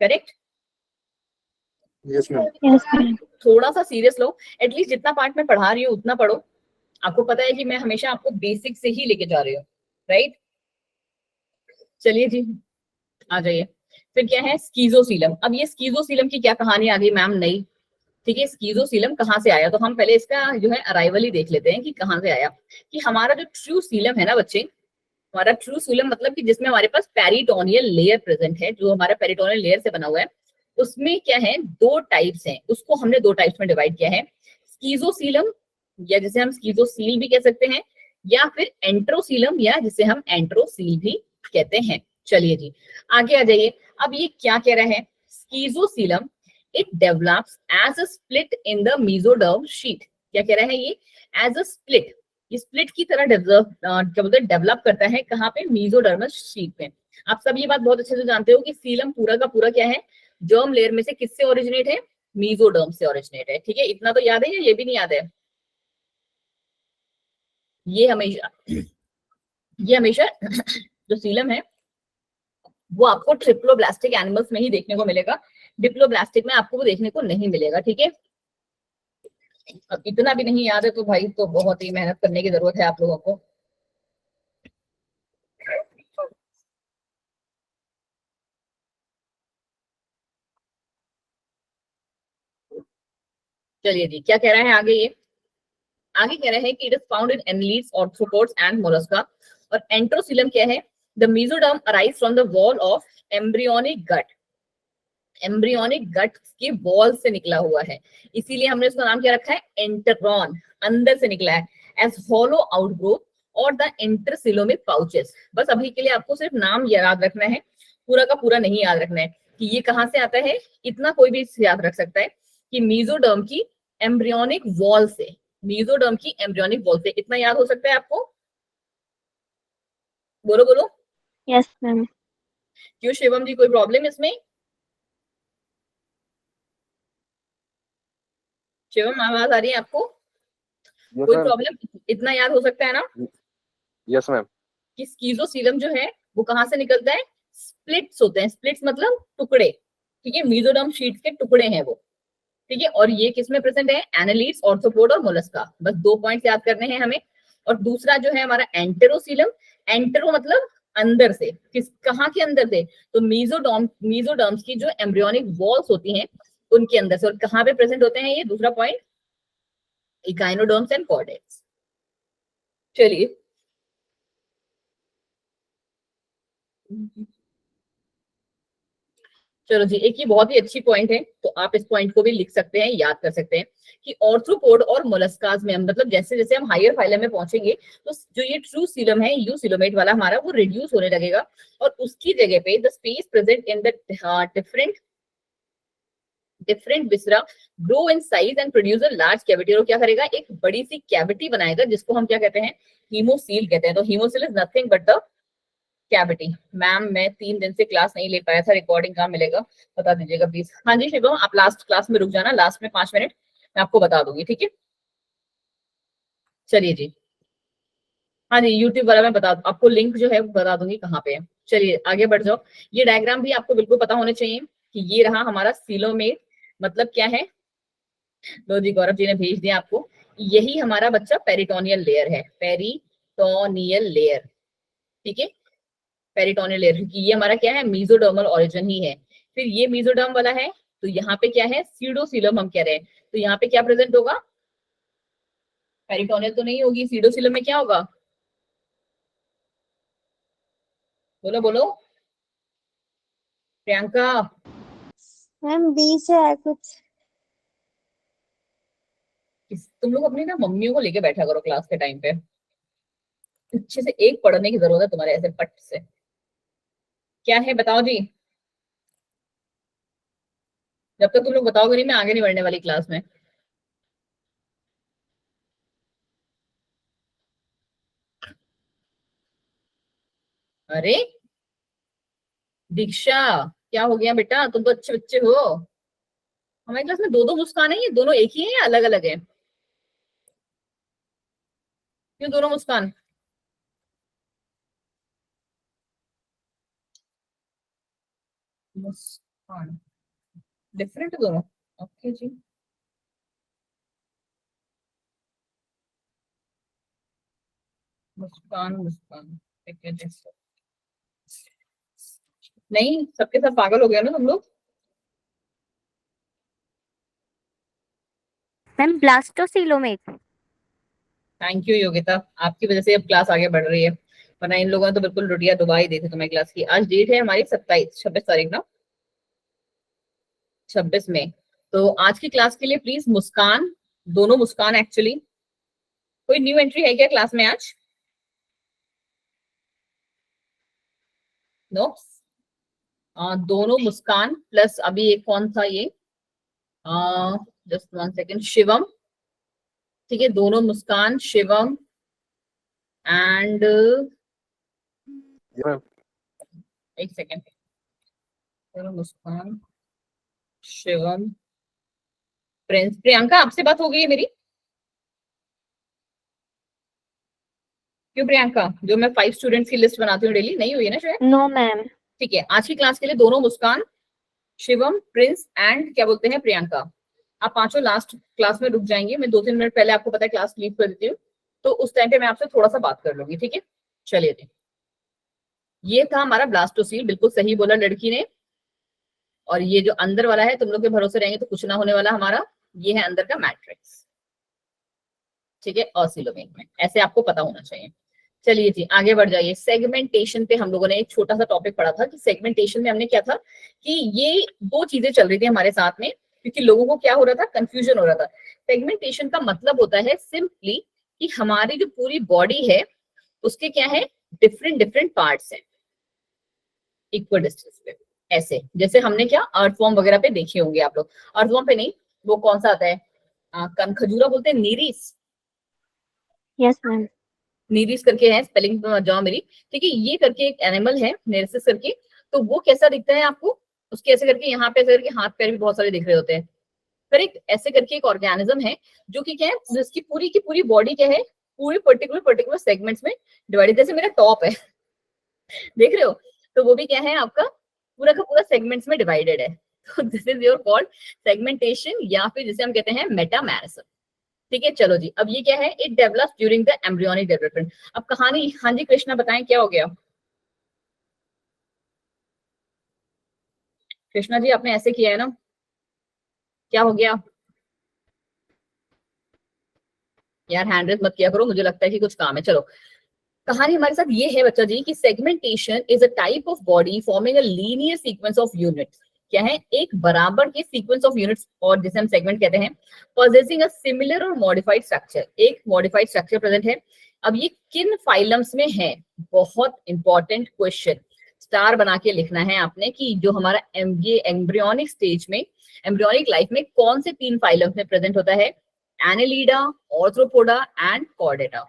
करेक्ट? Yes ma'am. थोड़ा सा सीरियस लो, एटलीस्ट जितना पार्ट में पढ़ा रही हूँ उतना पढ़ो। आपको पता है कि मैं हमेशा आपको बेसिक से ही लेके जा रही हूँ, राइट। चलिए जी आ जाइए। फिर क्या है स्कीजोसीलम। अब ये स्कीजोसीलम की क्या कहानी आ गई मैम नई, ठीक है। स्कीजोसीलम कहाँ से आया, तो हम पहले इसका जो है अराइवल ही देख लेते हैं कि कहाँ से आया। कि हमारा जो ट्रू सीलम है ना बच्चे, हमारा ट्रू सीलम मतलब कि जिसमें हमारे पास पेरिटोनियल लेयर प्रेजेंट है, जो हमारा पेरिटोनियल लेयर से बना हुआ है, उसमें क्या है दो टाइप्स हैं, उसको हमने दो टाइप्स में डिवाइड किया है। स्कीजोसीलम या जिसे हम स्कीजोसील भी कह सकते हैं, या फिर एंट्रोसीलम या जिसे हम एंट्रोसील भी कहते हैं। चलिए जी आगे आ जाइए। अब ये क्या कह रहा है, schizocoelom it develops as a split in the mesoderm sheet. क्या कह रहा है ये, एज अ स्प्लिट, ये स्प्लिट की तरह क्या बोलते हैं डेवलप करता है, कहाँ पे, मेसोडर्मस शीट पे। आप सब ये बात बहुत अच्छे से जानते हो कि सीलम पूरा का पूरा क्या है, जर्म लेयर में से किससे ओरिजिनेट है, मेसोडर्म से ओरिजिनेट है, ठीक है। इतना तो याद है या ये भी नहीं याद है, ये हमेशा जो सीलम है वो आपको ट्रिप्लोब्लास्टिक एनिमल्स में ही देखने को मिलेगा, डिप्लोब्लास्टिक में आपको वो देखने को नहीं मिलेगा, ठीक है। अब इतना भी नहीं याद है तो भाई तो बहुत ही मेहनत करने की जरूरत है आप लोगों को। चलिए जी क्या कह रहा है आगे, ये आगे कह रहा है कि it is found in annelids, arthropods and mollusca. और एंट्रोसीलम क्या है, the mesoderm arise from the wall of embryonic gut, embryonic gut के वॉल से निकला हुआ है, इसीलिए हमने उसका नाम क्या रखा है, एंटरॉन, अंदर से निकला है, एज होलो आउटग्रोथ और द इंटरसिलोमिक पाउचेस। बस अभी के लिए आपको सिर्फ नाम याद रखना है, पूरा का पूरा नहीं याद रखना है कि ये कहाँ से आता है, इतना कोई भी याद रख सकता है कि मेसोडर्म की एम्ब्रियोनिक वॉल से, मेसोडर्म की एम्ब्रियोनिक वॉल से, इतना याद हो सकता है आपको, बोलो बोलो। Yes ma'am. क्यों शिवम जी कोई प्रॉब्लम इसमें, शिवम आवाज आ रही है आपको, Yes, कोई ma'am. प्रॉब्लम, इतना याद हो सकता है ना Yes, ma'am. कि स्कीजोसीलम जो है वो कहाँ से निकलता है, स्प्लिट्स होते हैं, स्प्लिट्स मतलब टुकड़े, ठीक है, मेसोडर्म शीट के टुकड़े हैं वो, ठीक है। और ये किस में प्रेजेंट है, एनालीड्स, ऑर्थ्रोपोड और मोलस्का, बस 2 पॉइंट्स याद करने हैं हमें। और दूसरा जो है हमारा एंटेरोसीलम, एंटेरो मतलब अंदर से, किस कहाँ के अंदर से, तो मेसोडर्म्स की जो एम्ब्रियोनिक वॉल्स होती हैं उनके अंदर से, और कहाँ पे प्रेजेंट होते हैं ये दूसरा पॉइंट, इकाइनोडर्म्स एंड कॉर्डेट्स। चलिए चलो जी, एक ये बहुत ही अच्छी पॉइंट है, तो आप इस पॉइंट को भी लिख सकते हैं, याद कर सकते हैं कि ऑर्थ्रोपोड और मोलस्कास में हम मतलब जैसे जैसे हम हायर फाइलम में पहुंचेंगे तो जो ये ट्रू सीलम है यू सीलोमेट वाला हमारा वो रिड्यूस होने लगेगा, और उसकी जगह पे the space present in the different viscera grow in size and produce a large cavity. और क्या करेगा, एक बड़ी सी कैविटी बनाएगा जिसको हम क्या कहते हैं, हीमोसील कहते हैं। तो haemocoel is nothing but the cavity. Ma'am मैं 3 दिन से क्लास नहीं ले पाया था, रिकॉर्डिंग कहाँ मिलेगा बता दीजिएगा प्लीज। हाँ जी शिवम आप लास्ट क्लास में रुक जाना, लास्ट में 5 मिनट मैं आपको बता दूंगी, ठीक है। चलिए जी हाँ जी यूट्यूब वाला मैं बता आपको लिंक जो है बता दूंगी कहाँ पे है। चलिए आगे बढ़ जाओ। ये डायग्राम भी आपको बिल्कुल पता होने चाहिए कि ये रहा हमारा सीलोमेट, मतलब क्या है, लो जी गौरव जी ने भेज दिया आपको, यही हमारा बच्चा पेरिटोनियल लेयर है, पेरिटोनियल लेयर, ठीक है, पेरिटोनियल लेयर, क्योंकि ये हमारा क्या है, मेसोडर्मल ओरिजिन ही है। फिर ये मेसोडर्म वाला है, तो यहाँ पे क्या है, सीडोसीलम हम कह रहे हैं, तो यहाँ पे क्या प्रेजेंट होगा, पेरिटोनियल तो नहीं होगी, सीडोसीलम में क्या होगा, बोलो बोलो प्रियंका। मैम बी से है कुछ। तुम लोग अपनी ना मम्मियों को लेके बैठा करो क्लास के टाइम पे, अच्छे से एक पढ़ने की जरूरत है तुम्हारे ऐसे पट से। क्या है बताओ जी, जब तक तुम लोग बताओगे नहीं मैं आगे नहीं बढ़ने वाली क्लास में। अरे दीक्षा क्या हो गया बेटा, तुम तो अच्छे बच्चे हो। हमारी क्लास में दो दो मुस्कान है, ये दोनों एक ही है या अलग अलग है, क्यों दोनों मुस्कान, मुस्कान डिफरेंट दोनों, ओके जी। मुस्कान मुस्कान नहीं, सबके सब पागल हो गया ना तुम लोग। मैम ब्लास्टोसिलोमेट। थैंक यू योगिता, आपकी वजह से अब क्लास आगे बढ़ रही है, वरना इन लोगों ने तो बिल्कुल रोटियां डुबा ही दी थी तुम्हें क्लास की। आज डेट है हमारी 26 तारीख ना, 26 में। तो आज की क्लास के लिए प्लीज मुस्कान, दोनों मुस्कान एक्चुअली, कोई न्यू एंट्री है क्या क्लास में आज? नो, दोनों मुस्कान प्लस अभी एक कौन था ये, जस्ट 1 सेकेंड, शिवम। ठीक है, दोनों मुस्कान, शिवम एंड Yes, ma'am. एक सेकेंड, दोनों मुस्कान, शिवम, प्रिंस। प्रियंका, आपसे बात हो गई है मेरी? क्यों प्रियंका, जो मैं 5 स्टूडेंट्स की लिस्ट बनाती हूँ डेली, नहीं हुई है ना शायद? No ma'am. ठीक है, आज की क्लास के लिए दोनों मुस्कान, शिवम, प्रिंस एंड क्या बोलते हैं प्रियंका, आप पांचों लास्ट क्लास में रुक जाएंगे। मैं 2-3 मिनट पहले आपको पता है क्लास लीव कर देती हूँ, तो उस टाइम पे मैं आपसे थोड़ा सा बात कर लूंगी, ठीक है? चलिए जी, ये था हमारा ब्लास्टोसील, बिल्कुल सही बोला लड़की ने। और ये जो अंदर वाला है, तुम लोग के भरोसे रहेंगे तो कुछ ना होने वाला हमारा, ये है अंदर का मैट्रिक्स, ठीक है, ऑसिलोमेट में, ऐसे आपको पता होना चाहिए। चलिए जी, आगे बढ़ जाइए। सेगमेंटेशन पे हम लोगों ने एक छोटा सा टॉपिक पढ़ा था कि सेगमेंटेशन में हमने क्या था कि ये 2 चीजें चल रही थी हमारे साथ में, क्योंकि लोगों को क्या हो रहा था, कंफ्यूजन हो रहा था। सेगमेंटेशन का मतलब होता है सिंपली कि हमारी जो पूरी बॉडी है उसके क्या है, डिफरेंट डिफरेंट पार्ट्स हैं इक्वल डिस्टेंस पे। ऐसे जैसे हमने क्या अर्थवॉर्म वगैरह पे देखे होंगे आप लोग, अर्थवॉर्म पे नहीं, वो कौन सा आता है, खजूरा बोलते हैं, नीरिस, यस मैम। नीरिस करके है, स्पेलिंग जाओ मेरी, ठीक है। ये करके एक एनिमल है नेरिसिस करके, तो वो कैसा दिखता है आपको, उसके ऐसे करके यहाँ पे ऐसे करके हाथ पैर भी बहुत सारे दिख रहे होते हैं, करेक्ट। ऐसे करके एक ऑर्गेनिज्म है जो कि क्या है, जिसकी पूरी की पूरी बॉडी क्या है, पूरी पर्टिकुलर सेगमेंट्स में डिवाइडेड, जैसे मेरा टॉप है देख रहे हो, तो वो भी क्या है आपका पूरा का पूरा सेगमेंट्स में डिवाइडेड है। तो this is your called segmentation, या फिर जिसे हम कहते हैं मेटामेरिज्म, ठीक है। चलो जी, अब ये क्या है, it develops during the embryonic development. अब कहानी, हाँ जी कृष्णा बताएं क्या हो गया? कृष्णा जी आपने ऐसे किया है ना, क्या हो गया यार? हैंड रेज मत किया करो, मुझे लगता है कि कुछ काम है। चलो, कहानी हमारे साथ ये है बच्चा जी कि segmentation is a type of body forming a linear sequence of units. क्या है, एक बराबर के सीक्वेंस ऑफ यूनिट्स, और जिसे हम सेगमेंट कहते हैं, पोजेसिंग अ सिमिलर और मॉडिफाइड स्ट्रक्चर, एक मॉडिफाइड स्ट्रक्चर प्रेजेंट है। अब ये किन फाइलम्स में है, बहुत इंपॉर्टेंट क्वेश्चन, स्टार बना के लिखना है आपने कि जो हमारा ये एम्ब्रियोनिक स्टेज में, एम्ब्रियोनिक लाइफ में कौन से 3 फाइलम्स में प्रेजेंट होता है, Annelida, Arthropoda and Chordata.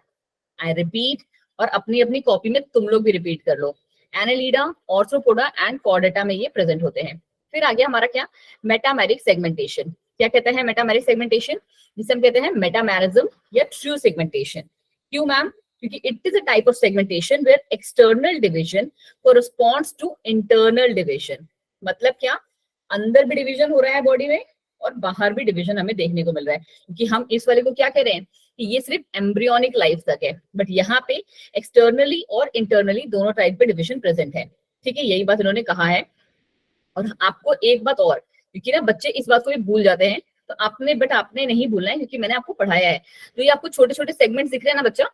I repeat, और अपनी अपनी कॉपी में तुम लोग भी रिपीट कर लो, एनेलिडा, ऑर्थ्रोपोडा एंड कॉर्डेटा में ये प्रेजेंट होते हैं। फिर आ गया हमारा क्या, मेटामेरिक सेगमेंटेशन। क्या कहता है मेटामेरिक सेगमेंटेशन, जिसे हम कहते हैं मेटामेरिज्म या ट्रू सेगमेंटेशन। क्यों मैम? क्योंकि it is a type of segmentation where external division corresponds to internal division. मतलब क्या, अंदर भी डिवीजन हो रहा है बॉडी में और बाहर भी डिवीजन हमें देखने को मिल रहा है, क्योंकि हम इस वाले को क्या कह रहे हैं कि ये सिर्फ एम्ब्रियोनिक लाइफ तक है, बट यहाँ पे एक्सटर्नली और इंटरनली दोनों टाइप पे डिवीजन प्रेजेंट है, ठीक है। यही बात इन्होंने कहा है। और आपको एक बात और, क्योंकि ना बच्चे इस बात को भी भूल जाते हैं, तो आपने, बट आपने नहीं भूलना है, क्योंकि मैंने आपको पढ़ाया है। तो ये आपको छोटे छोटे सेगमेंट्स दिख रहे हैं ना बच्चा,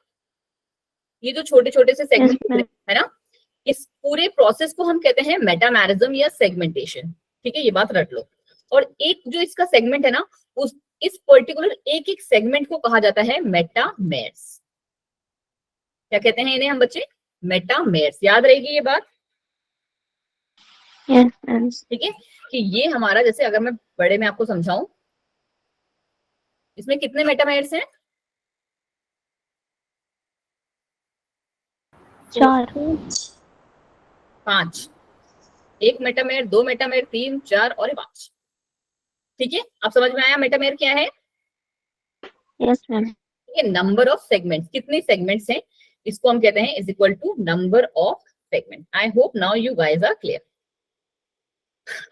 ये जो छोटे छोटे से सेगमेंट दिख रहे हैं, है ना, इस पूरे प्रोसेस को हम कहते हैं मेटामेरिज्म या सेगमेंटेशन, ठीक है, ये बात रट लो। और एक जो इसका सेगमेंट है ना, उस इस पर्टिकुलर एक एक सेगमेंट को कहा जाता है मेटामेर्स। क्या कहते हैं इन्हें हम बच्चे? मेटामेर्स। याद रहेगी ये बात, ठीक है, कि ये हमारा, जैसे अगर मैं बड़े में आपको समझाऊं, इसमें कितने मेटामेर्स हैं? 4 5। 1 मेटामेर, 2 मेटामेर, 3, 4 और 5, ठीक है। अब समझ में आया मेटामेर क्या है? Yes ma'am. ठीक है, नंबर ऑफ सेगमेंट्स, कितने सेगमेंट्स हैं, इसको हम कहते हैं is equal to number of segment. I hope now you guys are clear.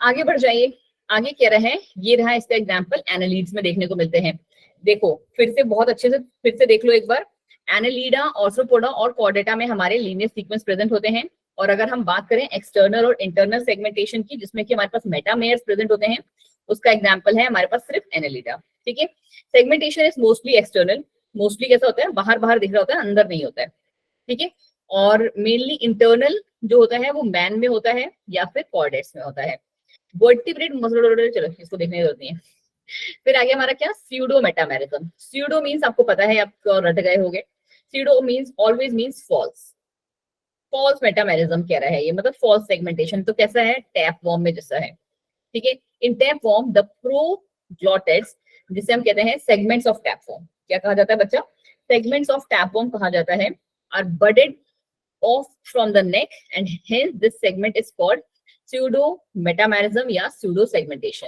आगे बढ़ जाइए, आगे क्या रहा है, ये रहा इसका एग्जांपल, एनालिड्स में देखने को मिलते हैं। देखो फिर से बहुत अच्छे से फिर से देख लो एक बार, एनालीडा, ऑर्थ्रोपोडा और कॉर्डेटा में हमारे लीनियर सीक्वेंस प्रेजेंट होते हैं। और अगर हम बात करें एक्सटर्नल और इंटरनल सेगमेंटेशन की, जिसमें कि हमारे पास मेटामेयर्स प्रेजेंट होते हैं, उसका एग्जांपल है हमारे पास सिर्फ एनालीडा। ठीक है, segmentation is mostly external, mostly कैसा होता है, बाहर बाहर दिख रहा होता है, अंदर नहीं होता है। ठीक है, और मेनली इंटरनल जो होता है वो मैन में होता है या फिर कॉर्डेट्स में होता है। वर्टिब्रेट मसल, चलो इसको देखने की जरूरत नहीं है। फिर आगे हमारा क्या, स्यूडो मेटामेरिज्म। स्यूडो मीन्स आपको पता है, आप रट गए होंगे। Pseudo means always means false. False metamerism कह रहा है ये, मतलब फॉल्स सेगमेंटेशन। तो कैसा है, टैप वॉर्म में जैसा है। ठीक है, इन टैप वॉर्म द प्रोग्लॉटिड्स, जिसे हम कहते हैं सेगमेंट्स ऑफ टैप वॉर्म, क्या कहा जाता है बच्चा, सेगमेंट्स ऑफ टैप वॉर्म कहा जाता है, are budded off from the neck and hence this segment is called pseudo metamerism या स्यूडो सेगमेंटेशन।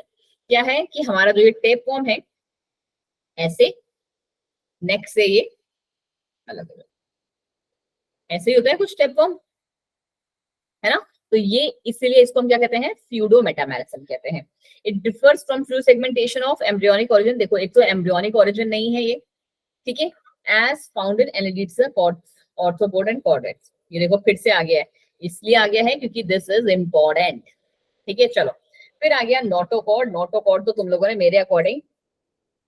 क्या है कि हमारा जो ये टेप वॉर्म है, ऐसे नेक से ये अलग अलग ऐसे ही होता है कुछ टेप वॉर्म, है ना। तो ये इसीलिए इसको हम क्या कहते हैं, स्यूडो मेटामेरिज्म कहते हैं। It differs from true segmentation of embryonic origin. देखो, एक तो एम्ब्रियोनिक ओरिजिन नहीं है ये, ठीक है, as found in annelids, arthropod and chordates. ये देखो फिर से आ गया है, इसलिए आ गया है क्योंकि दिस इज इम्पोर्टेंट। ठीक है, चलो फिर आ गया नोटोकॉर्ड। नोटोकॉर्ड तो तुम लोगों ने मेरे अकॉर्डिंग,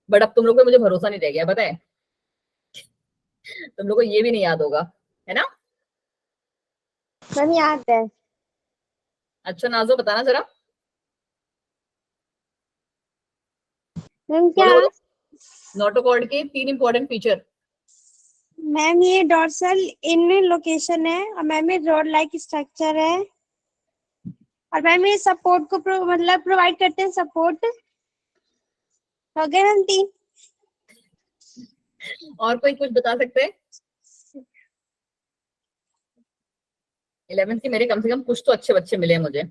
बट अब तुम लोगों को मुझे भरोसा नहीं रह गया, पता है तुम लोगों को ये भी नहीं याद होगा, है ना। मैम याद है। अच्छा नाजो बताना जरा। मैम क्या, नोटोकॉर्ड के 3 इंपॉर्टेंट फीचर। मैम ये डॉर्सल इन लोकेशन है, और मैम ये रॉड लाइक स्ट्रक्चर है, और मैम ये सपोर्ट को मतलब प्रोवाइड करते हैं सपोर्ट। हो गए मैम 3। और कोई कुछ बता सकते हैं। 11th के मेरे कम से कम कुछ तो अच्छे बच्चे मिले हैं मुझे।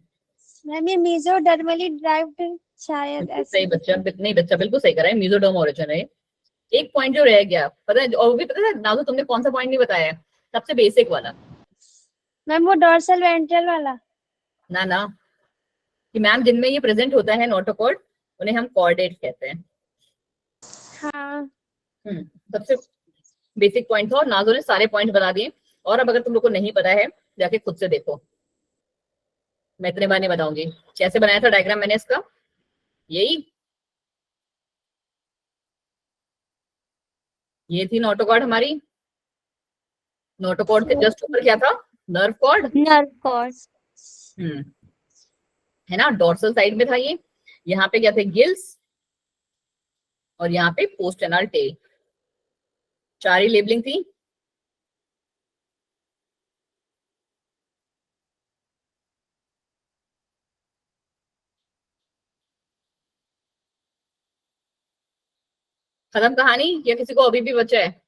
मैम ये मेसोडर्मली ड्राइव्ड शायद बिल्कुल ऐसे। सही बच्चा, नहीं बच्चा बिल्कुल सही करा है, मेसोडर्म ओरिजिन है। एक पॉइंट जो रह गया पता है, और भी पता है नाजो, तुमने कौन सा पॉइंट नहीं बताया है, सबसे बेसिक वाला। मैम वो डॉर्सल वेंट्रल वाला। ना ना, कि मैम जिनमें ये प्रेजेंट होता है नोटोकॉर्ड, उन्हें हम कॉर्डेट कहते हैं। हाँ सबसे बेसिक पॉइंट था, और नाजो ने सारे पॉइंट बता दिए। और अब अगर तुम लोग को नहीं पता है, जाके खुद से देखो, मैं इतने बार नहीं बताऊंगी। कैसे बनाया था डायग्राम मैंने इसका, यही ये थी नोटोकॉर्ड हमारी। नोटोकॉर्ड के जस्ट ऊपर क्या था, नर्व कॉर्ड। Nerve cord. है ना, डोर्सल साइड में था ये। यहाँ पे क्या थे, गिल्स, और यहाँ पे पोस्ट एनल टेल। 4 ही लेबलिंग थी। खत्म कहानी, या किसी को अभी भी बचा है,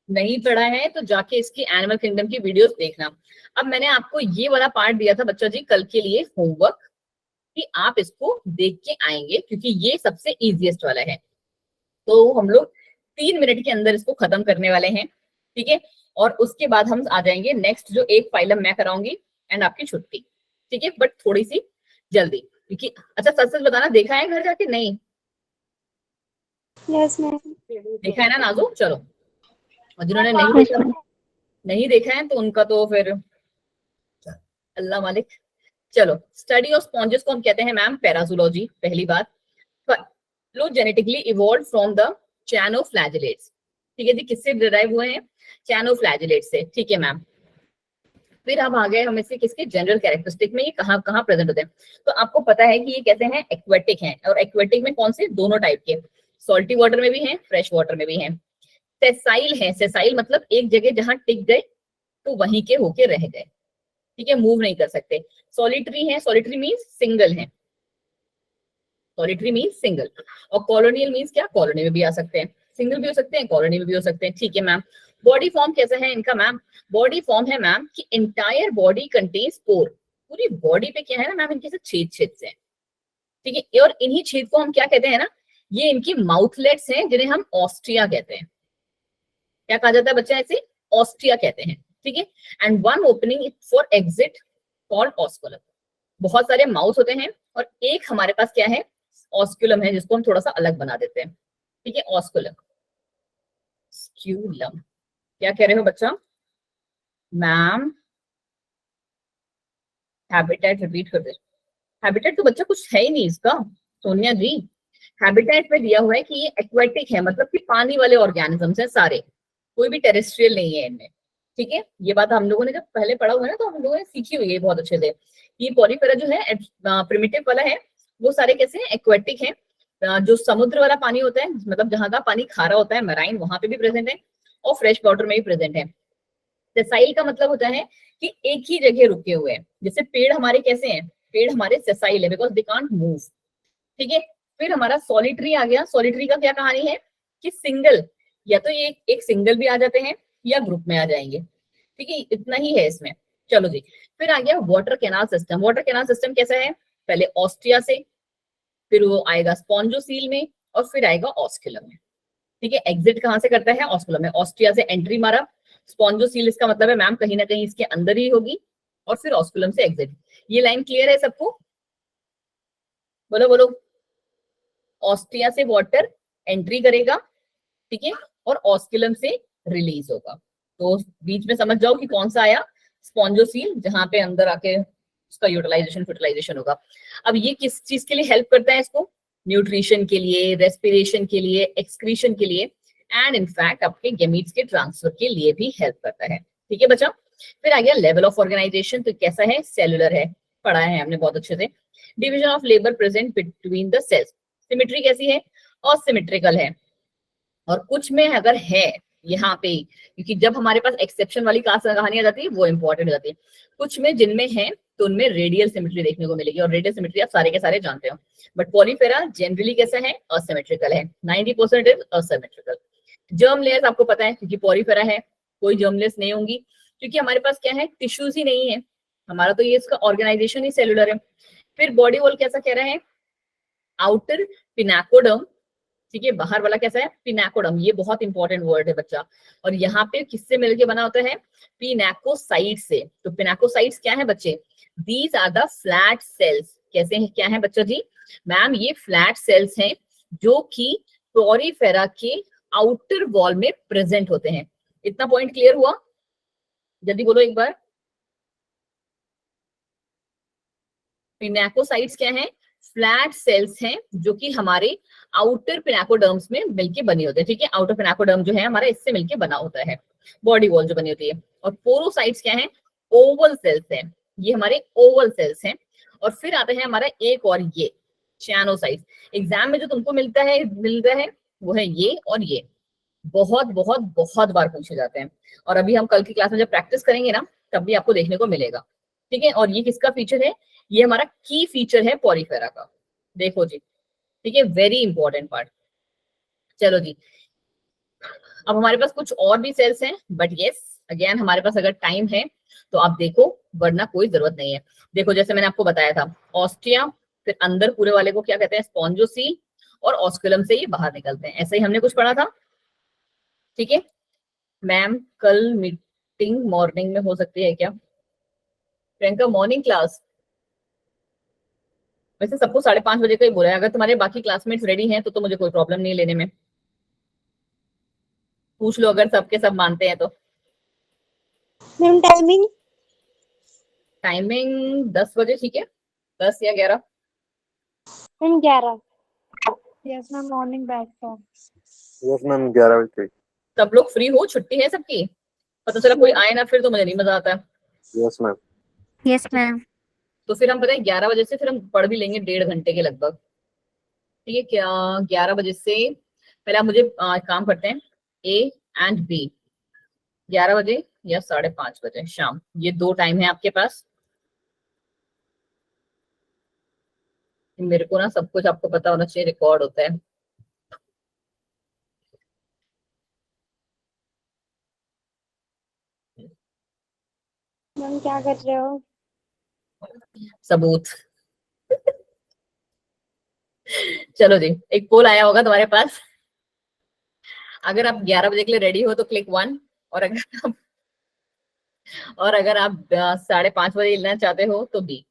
नहीं पढ़ा है तो जाके इसकी एनिमल किंगडम की वीडियोस देखना। अब मैंने आपको ये वाला पार्ट दिया था बच्चा जी कल के लिए होमवर्क, कि आप इसको देख के आएंगे, क्योंकि ये सबसे इजीएस्ट वाला है। तो हम लोग 3 मिनट के अंदर इसको खत्म करने वाले हैं, ठीक है। और उसके बाद हम आ जाएंगे नेक्स्ट, जो एक फाइलम मैं कराऊंगी, एंड आपकी छुट्टी, ठीक है, बट थोड़ी सी जल्दी, क्योंकि अच्छा सच सच बताना, देखा है घर जाके, नहीं यस मैम। देखा है ना नाजो, चलो। और जिन्होंने नहीं देखा है तो उनका तो फिर अल्लाह मालिक। चलो, स्टडी ऑफ स्पॉन्जेस को हम कहते हैं मैम पैराजोलॉजी। पहली बात, phylogenetically evolve from the choanoflagellates. ठीक है जी, किससे डिराइव हुए हैं, चैनोफ्लैजिलेट से, ठीक है मैम। फिर हम आ गए हम इससे किसके जनरल कैरेक्टरिस्टिक में, ये कहाँ कहाँ प्रेजेंट होते हैं। तो आपको पता है कि ये कैसे हैं, एक्वेटिक हैं। और एक्वेटिक में कौन से, दोनों टाइप के, सॉल्टी वाटर में भी हैं, फ्रेश वाटर में भी हैं। सेसाइल है, सेसाइल मतलब एक जगह जहां टिक गए तो वहीं के होके रह गए, ठीक है, मूव नहीं कर सकते। सॉलिटरी है, सॉलिटरी मींस सिंगल है, सॉलिटरी मींस सिंगल। और कॉलोनियल मींस क्या, कॉलोनी में भी आ सकते हैं, सिंगल भी हो सकते हैं, कॉलोनी में भी हो सकते हैं, ठीक है मैम। बॉडी फॉर्म कैसा है इनका मैम, बॉडी फॉर्म है मैम कि एंटायर बॉडी कंटेन्स पोर। पूरी बॉडी पे क्या है ना मैम, इनके से छेद छेद से, ठीक है। और इन्हीं छेद को हम क्या कहते हैं ना, ये इनकी माउथलेट्स हैं, जिन्हें हम ऑस्ट्रिया कहते हैं। क्या कहा जाता है बच्चा, ऐसे ऑस्ट्रिया कहते हैं, ठीक है। And one opening for exit called osculum. बहुत सारे माउथ होते हैं, और एक हमारे पास क्या है, ऑस्कुलम है, जिसको हम थोड़ा सा अलग बना देते हैं, ठीक है, ऑस्कुलम। रेटिक्यूलम। क्या कह रहे हो बच्चा? मैम हैबिटेट रिपीट कर दे। हैबिटेट तो बच्चा कुछ है ही नहीं इसका सोनिया जी। हैबिटेट में दिया हुआ है कि ये एक्वेटिक है, मतलब कि पानी वाले ऑर्गेनिजम्स हैं सारे, कोई भी टेरेस्ट्रियल नहीं है इनमें। ठीक है, ये बात हम लोगों ने जब पहले पढ़ा हुआ है ना तो हम लोगों ने सीखी हुई है बहुत अच्छे से। ये पॉलीफेरा जो है प्रिमिटिव वाला है, वो सारे कैसे हैं? एक्वेटिक हैं। जो समुद्र वाला पानी होता है, मतलब जहां का पानी खारा होता है, मराइन, वहां पे भी प्रेजेंट है, और फ्रेश वाटर में भी प्रेजेंट है। सेसाइल का मतलब होता है कि एक ही जगह रुके हुए हैं। जैसे पेड़ हमारे कैसे हैं? पेड़ हमारे सेसाइल है बिकॉज दे कांट मूव। ठीक है, फिर हमारा सॉलिटरी आ गया। सॉलिटरी का क्या कहानी है कि सिंगल, या तो ये एक सिंगल भी आ जाते हैं या ग्रुप में आ जाएंगे। ठीक है, इतना ही है इसमें। चलो जी, फिर आ गया water canal system. Water canal system कैसा है? पहले ऑस्ट्रिया से, फिर वो आएगा स्पॉन्जोसील में, और फिर आएगा ऑस्कुलम में। ठीक है, एग्जिट कहाँ से करता है? ऑस्कुलम में। ऑस्ट्रिया से एंट्री मारा, स्पॉन्जोसील इसका मतलब है मैम कहीं ना कहीं इसके अंदर ही होगी, और फिर ऑस्कुलम से एग्जिट। ये लाइन क्लियर है सबको? बोलो बोलो। ऑस्ट्रिया से वाटर एंट्री करेगा, ठीक है, और ऑस्कुलम से रिलीज होगा। तो बीच में समझ जाओ कि कौन सा आया? स्पॉन्जोसील, जहां पे अंदर आके उसका यूटिलाइजेशन फर्टिलाइजेशन होगा। अब ये किस चीज के लिए हेल्प करता है? इसको न्यूट्रिशन के लिए, रेस्पिरेशन के लिए, एक्सक्रीशन के लिए, एंड इनफैक्ट आपके गेमीट्स के ट्रांसफर के लिए भी हेल्प करता है। ठीक है बच्चा। फिर आ गया लेवल ऑफ ऑर्गेनाइजेशन। तो कैसा है? सेलुलर है, पढ़ा है हमने बहुत अच्छे से। Division of labour present between the cells. Symmetry कैसी है? असिमेट्रिकल है। और कुछ में अगर है यहाँ पे, क्योंकि जब हमारे पास एक्सेप्शन वाली कहानी आ जाती है वो इंपॉर्टेंट हो जाती है। कुछ में जिनमें है तो उनमें रेडियल सिमेट्री देखने को मिलेगी, और रेडियल सिमेट्री आप सारे के सारे जानते हो। बट पॉलीफेरा जनरली कैसा है? असिमेट्रिकल है। 90% इज असिमेट्रिकल। जर्म लेयर्स आपको पता है, क्योंकि पॉलीफेरा है, कोई जर्म लेयर्स नहीं होंगी, क्योंकि हमारे पास क्या है? टिश्यूज ही नहीं है हमारा, तो ये इसका ऑर्गेनाइजेशन ही सेलुलर है। फिर बॉडी वॉल कैसा कह रहे हैं? आउटर पिनाकोडर्म। ठीक है, बाहर वाला कैसा है? पिनाकोडम। ये बहुत इंपॉर्टेंट वर्ड है बच्चा। और यहाँ पे किससे मिलके बना होता है? पिनाकोसाइट से। तो पिनाकोसाइट्स क्या है बच्चे? These are the flat cells. कैसे हैं? क्या है बच्चा जी? मैम ये फ्लैट सेल्स हैं जो कि पॉलीफेरा के आउटर वॉल में प्रेजेंट होते हैं। इतना पॉइंट क्लियर हुआ? जल्दी बोलो एक बार। पिनाकोसाइट्स क्या है? फ्लैट सेल्स हैं जो कि हमारे आउटर पिनाकोडर्म्स में मिलके बने होते हैं। ठीक है, आउटर पिनाकोडर्म जो है हमारा इससे मिलके बना होता है, बॉडी वॉल जो बनी होती है। और पोरोसाइट्स क्या है? ओवल सेल्स हैं, ये हमारे ओवल सेल्स हैं। और फिर आता है हमारा एक और, ये चैनोसाइट्स। एग्जाम में जो तुमको मिलता है वो है ये और ये, बहुत बहुत बहुत बार पूछे जाते हैं। और अभी हम कल की क्लास में जब प्रैक्टिस करेंगे ना तब भी आपको देखने को मिलेगा। ठीक है, और ये किसका फीचर है? ये हमारा की फीचर है पॉलीफेरा का। देखो जी, ठीक है, वेरी इंपॉर्टेंट पार्ट। चलो जी, अब हमारे पास कुछ और भी सेल्स हैं, बट यस अगेन हमारे पास अगर टाइम है तो आप देखो, वरना कोई जरूरत नहीं है। देखो जैसे मैंने आपको बताया था, ऑस्ट्रिया, फिर अंदर पूरे वाले को क्या कहते हैं? स्पॉन्जोसील, और ऑस्कुलम से ये बाहर निकलते हैं। ऐसा ही हमने कुछ पढ़ा था। ठीक है मैम, कल मीटिंग मॉर्निंग में हो सकती है क्या? प्रियंका मॉर्निंग क्लास वैसे सबको 5:30 बजे का ही बोला है। अगर तुम्हारे बाकी क्लासमेट्स रेडी हैं तो मुझे कोई प्रॉब्लम नहीं लेने में। पूछ लो अगर सबके सब मानते हैं तो। Ma'am timing? टाइमिंग 10 बजे, ठीक है, 10 या 11। Ma'am 11। Yes ma'am, morning batch का। यस मैम 11 बजे। सब लोग फ्री हो? छुट्टी है सबकी? पता चला कोई आए ना फिर तो मुझे नहीं मजा आता है। Yes ma'am. Yes, ma'am. तो फिर हम पता है 11 बजे से फिर हम पढ़ भी लेंगे 1.5 घंटे के लगभग। ठीक है, क्या 11 बजे से पहले आप मुझे काम करते हैं, ए एंड बी, 11 बजे या 5:30 बजे शाम, ये 2 टाइम है आपके पास। मेरे को ना सब कुछ आपको पता होना चाहिए, रिकॉर्ड होता है। मैम क्या कर रहे हो? सबूत। चलो जी, एक पोल आया होगा तुम्हारे पास। अगर आप 11 बजे के लिए रेडी हो तो क्लिक 1, और अगर आप 5:30 बजे लेना चाहते हो तो बी।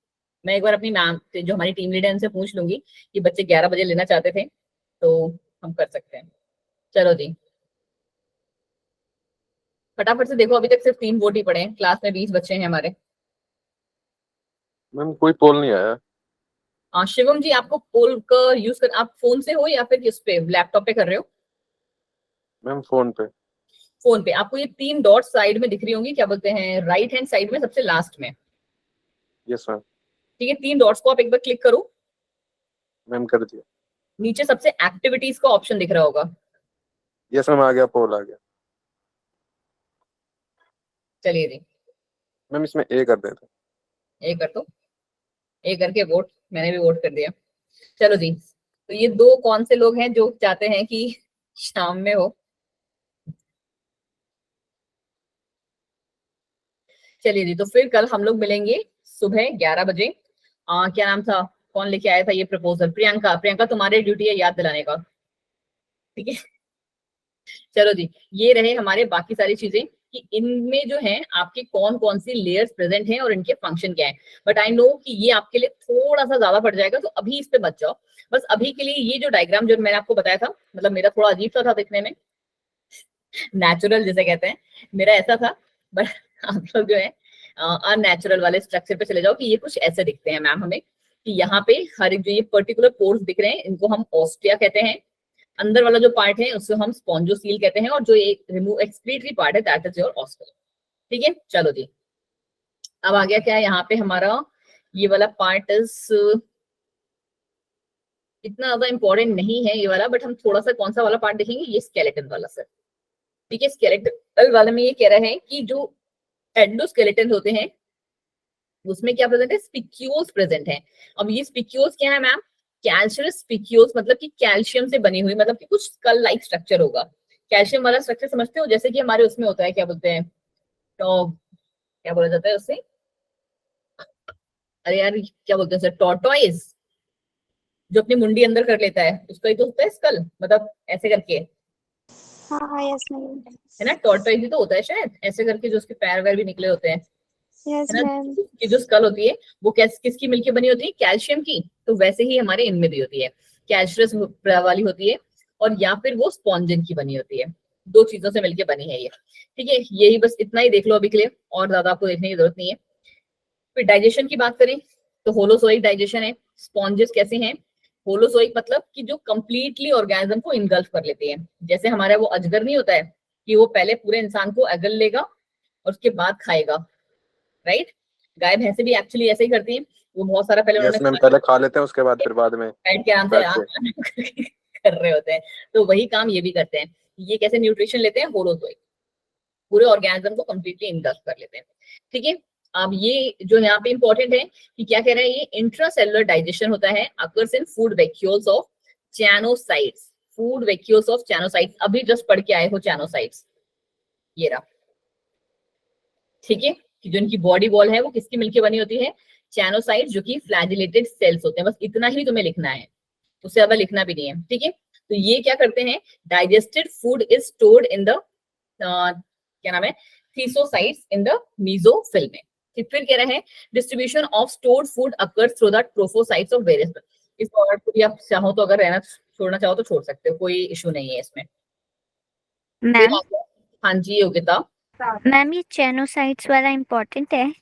मैं एक बार अपनी मैम जो हमारी टीम लीडर उनसे पूछ लूंगी कि बच्चे 11 बजे लेना चाहते थे तो हम कर सकते हैं। चलो जी, फटाफट से देखो, अभी तक सिर्फ 3 वोट ही पड़े हैं, क्लास में 20 बच्चे हैं हमारे। मैम कोई पोल नहीं आया। शिवम जी, आपको पोल का यूज कर, आप फोन से हो या फिर किस पे, लैपटॉप पे कर रहे हो? मैम फोन पे। फोन पे। आपको ये 3 डॉट साइड में दिख रही होंगी, क्या बोलते हैं, राइट हैंड साइड में सबसे लास्ट में। Yes ma'am. ठीक है, 3 डॉट्स को आप एक बार क्लिक करो। मैम कर दिया। नीचे सबसे एक्टिविटीज का ऑप्शन दिख रहा होगा। यस मैम आ गया, पोल आ गया। चलिए जी, मैम इसमें ए कर देते। ए कर दो। ए करके वोट, मैंने भी वोट कर दिया। चलो जी, तो ये 2 कौन से लोग हैं जो चाहते हैं कि शाम में हो? चलिए जी, तो फिर कल हम लोग मिलेंगे सुबह 11 बजे। क्या नाम था, कौन लेके आया था ये प्रपोजल? प्रियंका। प्रियंका, तुम्हारी ड्यूटी है याद दिलाने का, ठीक है? चलो जी, ये रहे हमारे बाकी सारी चीजें कि इनमें जो है आपके कौन कौन सी लेयर्स प्रेजेंट हैं और इनके फंक्शन क्या है। बट आई नो कि ये आपके लिए थोड़ा सा ज्यादा पड़ जाएगा, तो अभी इस पे मत जाओ। बस अभी के लिए ये जो डायग्राम जो मैंने आपको बताया था, मतलब मेरा थोड़ा अजीब सा था दिखने में, नेचुरल जिसे कहते हैं, मेरा ऐसा था। बट आप लोग जो है अननेचुरल वाले स्ट्रक्चर पे चले जाओ कि ये कुछ ऐसे दिखते हैं मैम हमें, कि यहाँ पे हर एक जो ये पर्टिकुलर पोर्स दिख रहे हैं, इनको हम ऑस्टिया कहते हैं। अंदर वाला जो पार्ट है उसको हम स्पॉन्जोसील कहते हैं, और जो एक रिमूव एक्सक्रीटरी पार्ट है दैट इज योर ऑस्कल। ठीक है, चलो जी, अब आ गया क्या है यहाँ पे हमारा ये वाला पार्ट इज इतना ज्यादा इंपॉर्टेंट नहीं है ये वाला, बट हम थोड़ा सा कौन सा वाला पार्ट देखेंगे, ये स्केलेटन वाला सर। ठीक है, स्केलेटल वाले में ये कह रहा है कि जो एंडोस्केलेटन होते हैं उसमें क्या प्रेजेंट है, स्पिक्यूल्स प्रेजेंट है। अब ये स्पिक्यूल्स क्या है मैम, कैल्शियस स्पिक्यूल्स, मतलब कि कैल्शियम से बनी हुई, मतलब कि कुछ स्कल लाइक स्ट्रक्चर होगा। कैल्शियम वाला स्ट्रक्चर समझते हो, जैसे कि हमारे उसमें होता है, क्या बोलते हैं, तो क्या बोला जाता है उससे, अरे यार क्या बोलते हैं सर, टॉर्टोइज, जो अपनी मुंडी अंदर कर लेता है, उसका ही तो होता है स्कल, मतलब ऐसे करके, हाँ यस मैम। है ना? टॉर्टोइज ही तो होता है शायद, ऐसे करके जो उसके पैर वैर भी निकले होते हैं, यस है ना? मैम। कि जो स्कल होती है वो किसकी मिलके बनी होती है, कैल्शियम की। तो वैसे ही हमारे इनमें भी होती है, कैल्शियस वाली होती है, और या फिर वो स्पॉन्जिन की बनी होती है। 2 चीजों से मिलके बनी है ये। ठीक है, यही बस इतना ही देख लो अभी के लिए, और ज्यादा आपको देखने की जरूरत नहीं है। फिर डाइजेशन की बात करें तो होलोजोइक डाइजेशन है। स्पॉन्जेस कैसे हैं, होलोजोइक मतलब कि जो कंप्लीटली ऑर्गेनिज्म को इनगल्फ कर लेते हैं। जैसे हमारा वो अजगर नहीं होता है कि वो पहले पूरे इंसान को अगल लेगा और उसके बाद खाएगा, राइट? गाय भैंसे भी एक्चुअली ऐसे ही करती हैं, वो बहुत सारा पहले यस उन्होंने मैम, पहले खा लेते हैं उसके बाद फिर बाद में बैठ के आराम से कर रहे होते हैं। तो वही काम ये भी करते हैं। ये कैसे न्यूट्रिशन लेते हैं, होलोजोइक, पूरे ऑर्गेनिज्म को कंप्लीटली इनगल्फ कर लेते हैं। ठीक है, अब ये जो यहाँ पे इंपॉर्टेंट है कि क्या कह रहा है, ये इंट्रासेलुलर डाइजेशन होता है, occurs in food vacuoles of choanocytes. Food vacuoles of choanocytes, अभी जस्ट पढ़ के आए हो चैनोसाइट्स, ये रहा। ठीक है, कि जो इनकी बॉडी वॉल है वो किसकी मिलके बनी होती है, चैनोसाइट्स, जो कि फ्लैजिलेटेड सेल्स होते हैं। बस इतना ही तुम्हें लिखना है, उससे ज्यादा लिखना भी नहीं है। ठीक है, तो ये क्या करते हैं, digested food is stored in the क्या नाम है, थीसोसाइट्स इन द मीसोफिल में। फिर कह रहे हैं distribution of stored food occurs through the trophocytes of various. इस ऑर्डर को भी आप चाहो तो अगर रहना छोड़ना चाहो तो छोड़ सकते हो, कोई इशू नहीं है इसमें। मैम। हाँ जी योगिता। मैम, ये चैनोसाइट्स वाला इम्पोर्टेंट है?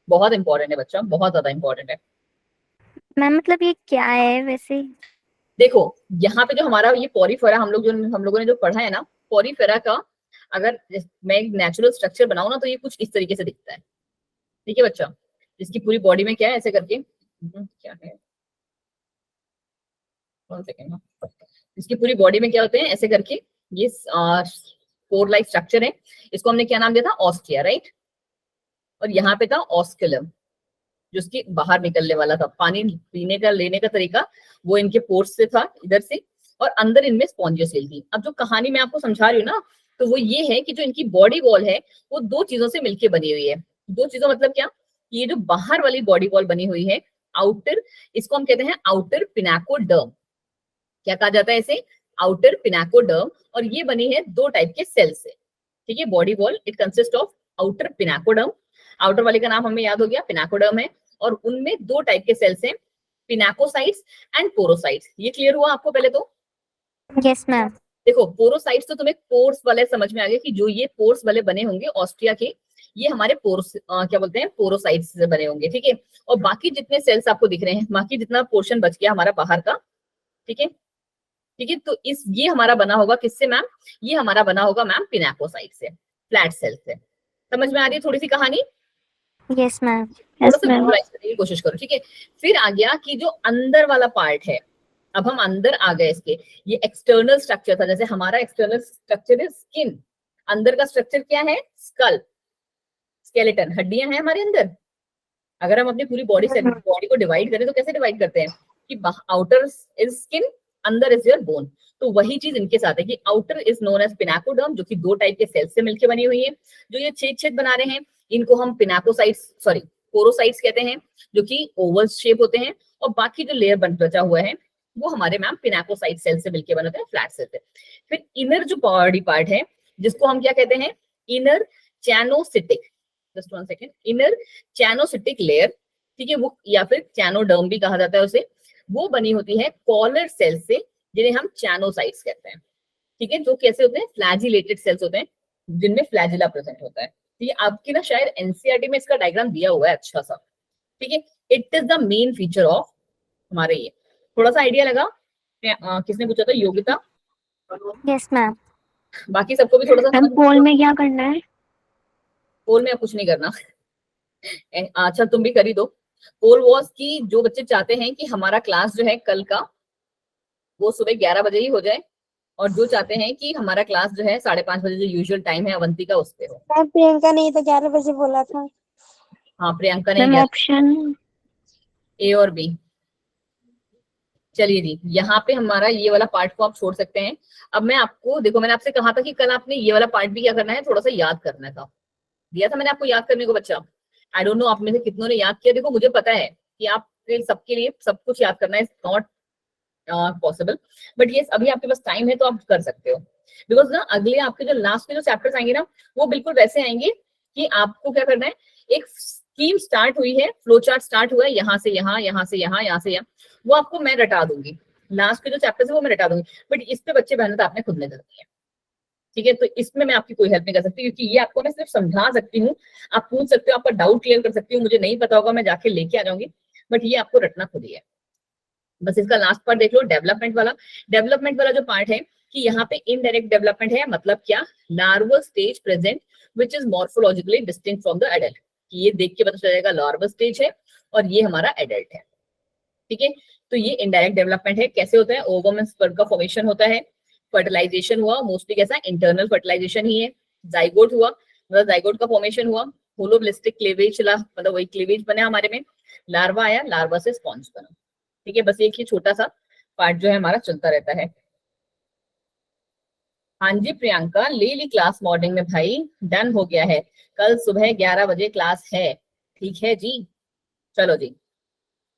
बहुत इंपॉर्टेंट है बच्चा, बहुत ज्यादा इंपॉर्टेंट है। मैम मतलब ये क्या है वैसे? देखो यहाँ पे जो हमारा ये पॉरीफेरा हम लोगों ने जो पढ़ा है ना, पॉरीफेरा का अगर मैं एक नेचुरल स्ट्रक्चर बनाऊं ना, तो ये कुछ इस तरीके से दिखता है। ठीक है बच्चा, जिसकी पूरी बॉडी में क्या है, ऐसे करके क्या है, 1 सेकेंड, इसकी पूरी बॉडी में क्या होते हैं, ऐसे करके ये पोर लाइक स्ट्रक्चर है। इसको हमने क्या नाम दिया था, ऑस्टिया, राइट? और यहाँ पे था ऑस्कुलम, जो उसके बाहर निकलने वाला था, पानी पीने का लेने का तरीका वो इनके पोर्स से था, इधर से, और अंदर इनमें स्पॉन्जियोसेल थी। अब जो कहानी मैं आपको समझा रही हूँ ना, तो वो ये है कि जो इनकी बॉडी वॉल है वो 2 चीजों से मिलकर बनी हुई है। 2 चीजों मतलब क्या, ये जो बाहर वाली बॉडी वॉल बनी हुई है, आउटर, इसको हम कहते हैं आउटर पिनाकोडर्म। क्या कहा जाता है इसे, आउटर पिनाकोडर्म। और ये बनी है 2 टाइप के सेल से। ठीक है, body wall it consist of outer पिनाकोडर्म, outer वाले का नाम हमें याद हो गया, पिनाकोडर्म है, और उनमें 2 टाइप के सेल्स हैं, पिनाकोसाइट्स एंड पोरोसाइट्स। ये क्लियर हुआ आपको पहले तो? Yes ma'am. देखो पोरोसाइट्स तो तुम्हें पोर्स वाले समझ में आ गए कि जो ये पोर्स वाले बने होंगे ऑस्ट्रिया के, ये हमारे पोर्स क्या बोलते हैं पोरोसाइट्स से बने होंगे, ठीक है। और बाकी जितने सेल्स आपको दिख रहे हैं, बाकी जितना पोर्शन बच गया हमारा बाहर का, ठीक है ठीक है, तो ये हमारा बना होगा किससे मैम, ये हमारा बना होगा मैम पिनाकोसाइट से, फ्लैट सेल से। समझ में आ रही है थोड़ी सी कहानी? Yes ma'am. थोड़ा यस सा मैम। visualize करने की कोशिश करो, ठीक है। फिर आ गया कि जो अंदर वाला पार्ट है, अब हम अंदर आ गए इसके, ये एक्सटर्नल स्ट्रक्चर था, जैसे हमारा एक्सटर्नल स्ट्रक्चर है स्किन, अंदर का स्ट्रक्चर क्या है, स्कल, स्केलेटन, हड्डियां हैं हमारे अंदर। अगर हम अपनी पूरी बॉडी को डिवाइड करें तो कैसे डिवाइड करते हैं कि आउटर इज स्किन, अंदर इज योर बोन। तो वही चीज इनके साथ है कि outer is known as pinacoderm, जो कि 2 टाइप के सेल्स से मिलकर बनी हुई है। जो ये छेद बना रहे हैं इनको हम पोरोसाइट्स कहते हैं, जो कि ओवल शेप होते हैं। और बाकी जो लेयर बचा हुआ है वो हमारे मैम पिनाकोसाइट सेल से मिलकर बने होते हैं, फ्लैट सेल से। फिर इनर जो बॉडी पार्ट है जिसको हम क्या कहते हैं, inner choanocytic, just 1 second, inner choanocytic layer, ठीक है, वो या फिर चैनोडर्म भी कहा जाता है उसे, वो बनी होती है कॉलर सेल से, जिन्हें हम चैनोसाइट्स कहते हैं, ठीक है। जो कैसे होते हैं, फ्लैजिलेटेड सेल्स होते हैं जिनमें फ्लैजिला प्रेजेंट होता है। तो ये आपकी ना शायद एनसीईआरटी में इसका डायग्राम दिया हुआ है अच्छा सा, ठीक है। It is the main feature of हमारे ये। थोड़ा सा आइडिया लगा? किसने पूछा था, योगिता? Yes ma'am. बाकी सबको भी थोड़ा सा मैम पोल में क्या करना है? पोल में अब कुछ नहीं करना अच्छा तुम भी करी दो। पोल वॉज की जो बच्चे चाहते हैं कि हमारा क्लास जो है कल का वो सुबह 11 बजे ही हो जाए, और जो चाहते हैं कि हमारा क्लास जो है 5:30 बजे जो यूजुअल टाइम है अवंती का उस पे हो। मैम प्रियंका ने तो 11 बजे बोला था। हाँ प्रियंका ने मैम ऑप्शन ए और बी। चलिए जी, यहाँ पे हमारा ये वाला पार्ट को आप छोड़ सकते हैं। अब मैं आपको देखो, मैंने आपसे कहा था कि कल आपने ये वाला पार्ट भी क्या करना है, थोड़ा सा याद करना था, दिया था मैंने आपको याद करने को बच्चा। आई डोंट नो आप में से कितनों ने याद किया। देखो मुझे पता है कि आप सबके लिए सब कुछ याद करना इज नॉट पॉसिबल, बट ये अभी आपके पास टाइम है तो आप कर सकते हो। बिकॉज ना अगले आपके जो लास्ट में जो चैप्टर्स आएंगे ना वो बिल्कुल वैसे आएंगे कि आपको क्या करना है, एक स्कीम स्टार्ट हुई है, फ्लो चार्ट स्टार्ट हुआ है, यहाँ से यहाँ, यहाँ से यहाँ, यहाँ से यहाँ, वो आपको मैं रटा दूंगी। लास्ट के जो चैप्टर्स है वो मैं रटा दूंगी, बट इस पे बच्चे मेहनत आपने खुद ने करनी है, ठीक है। तो इसमें मैं आपकी कोई हेल्प नहीं कर सकती, क्योंकि ये आपको मैं सिर्फ समझा सकती हूँ, आप पूछ सकते हो, आपका डाउट क्लियर कर सकती हूँ, मुझे नहीं पता होगा मैं जाके लेके आ जाऊंगी, बट ये आपको रटना खुद ही है। बस इसका लास्ट पार्ट देख लो, डेवलपमेंट वाला। डेवलपमेंट वाला जो पार्ट है कि यहाँ पे इनडायरेक्ट डेवलपमेंट है, मतलब क्या, larval stage present which is morphologically distinct from the adult. ये देख के पता चलेगा लार्वल स्टेज है और ये हमारा एडल्ट है, ठीक है। तो ये इनडायरेक्ट डेवलपमेंट है। कैसे होता है, ओवम एंड स्पर्म का फॉर्मेशन होता है, फर्टिलाइजेशन हुआ, मोस्टली कैसा इंटरनल फर्टिलाइजेशन ही है, जाइगोट हुआ, मतलब जाइगोट का फॉर्मेशन हुआ, होलोब्लिस्टिक क्लीवेज चला, मतलब वही क्लीवेज बना हमारे में, लार्वा आया, लार्वा से स्पॉन्ज बना, ठीक है। बस एक ही छोटा सा पार्ट जो है हमारा चलता रहता है। हाँ जी प्रियंका, ले ली क्लास मॉर्निंग में भाई, डन हो गया है, कल सुबह 11 बजे क्लास है, ठीक है जी। चलो जी,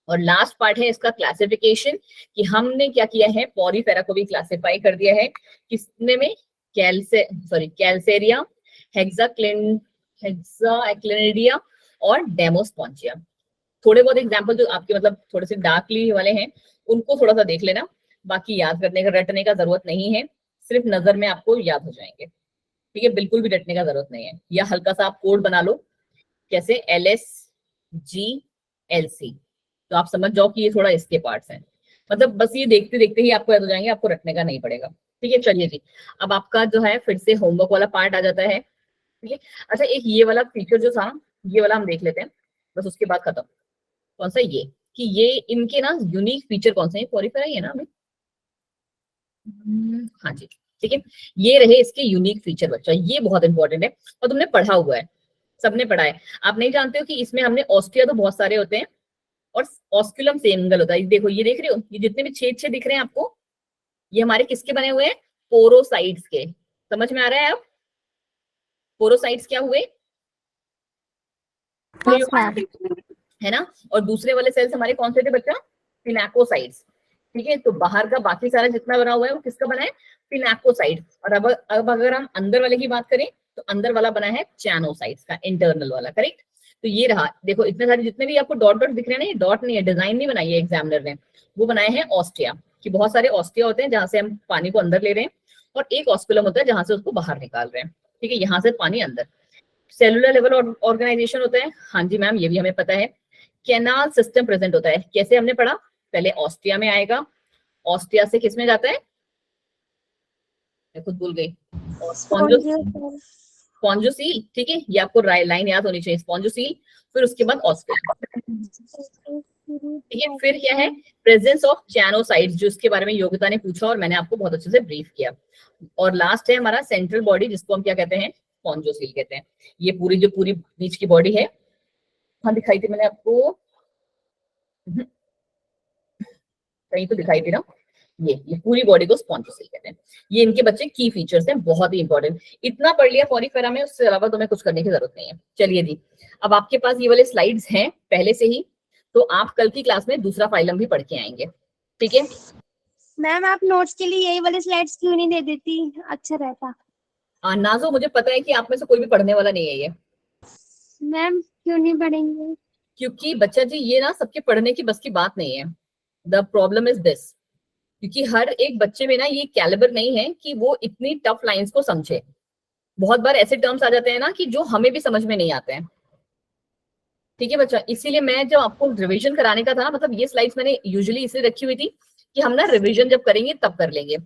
और लास्ट पार्ट है इसका क्लासिफिकेशन, कि हमने क्या किया है, पॉरीफेरा को भी क्लासिफाई कर दिया है किसने में, कैल्सेरिया, हेक्साक्लिनिडिया और डेमोस्पॉन्जिया। थोड़े बहुत एग्जांपल जो आपके मतलब थोड़े से डार्कली वाले हैं उनको थोड़ा सा देख लेना, बाकी याद करने का रटने का जरूरत नहीं है, सिर्फ नजर में आपको याद हो जाएंगे, ठीक है। बिल्कुल भी रटने का जरूरत नहीं है, या हल्का सा आप कोड बना लो, कैसे LSGLC, तो आप समझ जाओ कि ये थोड़ा इसके पार्ट्स हैं, मतलब बस ये देखते देखते ही आपको याद हो जाएंगे, आपको रटने का नहीं पड़ेगा, ठीक है। चलिए जी, अब आपका जो है फिर से होमवर्क वाला पार्ट आ जाता है, ठीक है। अच्छा एक ये वाला फीचर जो था, ये वाला हम देख लेते हैं, बस उसके बाद खत्म। कौन सा, ये कि ये इनके ना यूनिक फीचर कौन से हैं, पॉरीफेरा ही है ना हमें, हाँ जी, ठीक है। ये रहे इसके यूनिक फीचर बच्चा, ये बहुत इंपॉर्टेंट है और तुमने पढ़ा हुआ है, सबने पढ़ा है। आप नहीं जानते हो कि इसमें हमने ऑस्ट्रिया तो बहुत सारे होते हैं और ऑस्कुलम सेंगल होता है। देखो ये देख रहे हो, ये जितने भी छेद दिख रहे हैं आपको, ये हमारे किसके बने हुए हैं, पोरोसाइट्स के। समझ में आ रहा है अब पोरोसाइट्स क्या हुए, यस मैम। है ना। और दूसरे वाले सेल्स हमारे कौन से थे बच्चा, पिनाकोसाइट्स, ठीक है। तो बाहर का बाकी सारा जितना बना हुआ है वो किसका बना है, पिनाकोसाइट। और अब अगर हम अंदर वाले की बात करें तो अंदर वाला बना है चैनोसाइट्स का, इंटरनल वाला, करेक्ट। तो ये रहा, देखो इतने सारे जितने भी आपको डॉट डॉट दिख रहे हैं ना, ये डॉट नहीं है, डिजाइन नहीं बनाई है एग्जामिनर ने, वो बनाए हैं ऑस्ट्रिया, कि बहुत सारे ऑस्ट्रिया होते हैं जहां से हम पानी को अंदर ले रहे हैं, और एक ऑस्कुलम होता है जहां से उसको बाहर निकाल रहे हैं, ठीक है, यहाँ से पानी अंदर। सेलुलर लेवल ऑर्गेनाइजेशन होता है, हाँ जी मैम ये भी हमें पता है। कैनाल सिस्टम प्रेजेंट होता है, कैसे हमने पढ़ा, पहले ऑस्टिया में आएगा, ऑस्टिया से किस में जाता है, मैं खुद भूल गई, स्पॉन्जोसील, ठीक है, ये आपको लाइन याद होनी चाहिए, स्पॉन्जोसील, फिर उसके बाद ऑस्टिया, ठीक है। फिर क्या है, प्रेजेंस ऑफ चैनोसाइट्स, जो इसके बारे में योग्यता ने पूछा और मैंने आपको बहुत अच्छे से ब्रीफ किया। और लास्ट है हमारा सेंट्रल बॉडी, जिसको हम क्या कहते हैं, स्पॉन्जोसील कहते हैं। ये पूरी जो पूरी बीच की बॉडी है, हाँ दिखाई थी मैंने आपको, कहीं तो दिखाई थी ना, ये पूरी बॉडी को स्पॉन्जोसील कहते हैं। ये इनके बच्चे की फीचर्स हैं, बहुत ही इंपॉर्टेंट। इतना पढ़ लिया पॉरीफेरा में, उससे अलावा तुम्हें कुछ करने की जरूरत नहीं है। चलिए जी, अब आपके पास ये वाले स्लाइड्स हैं पहले से ही, तो आप कल की क्लास में दूसरा फाइलम भी पढ़ के आएंगे, ठीक है। मैम आप नोट्स के लिए यही वाले स्लाइड्स क्यों नहीं दे देती, अच्छा रहता। नाजो मुझे पता है कि आप में से कोई भी पढ़ने वाला नहीं है ये, मैम क्यों नहीं पढ़ेंगे? क्योंकि बच्चा जी ये ना सबके पढ़ने की बस की बात नहीं है। द प्रॉब्लम इज दिस, क्योंकि हर एक बच्चे में ना ये कैलिबर नहीं है कि वो इतनी टफ लाइंस को समझे। बहुत बार ऐसे टर्म्स आ जाते हैं ना कि जो हमें भी समझ में नहीं आते हैं, ठीक है बच्चा। इसीलिए मैं जब आपको रिवीजन कराने का था ना, मतलब ये स्लाइड्स मैंने यूजुअली इसलिए रखी हुई थी कि हम ना रिवीजन जब करेंगे तब कर लेंगे।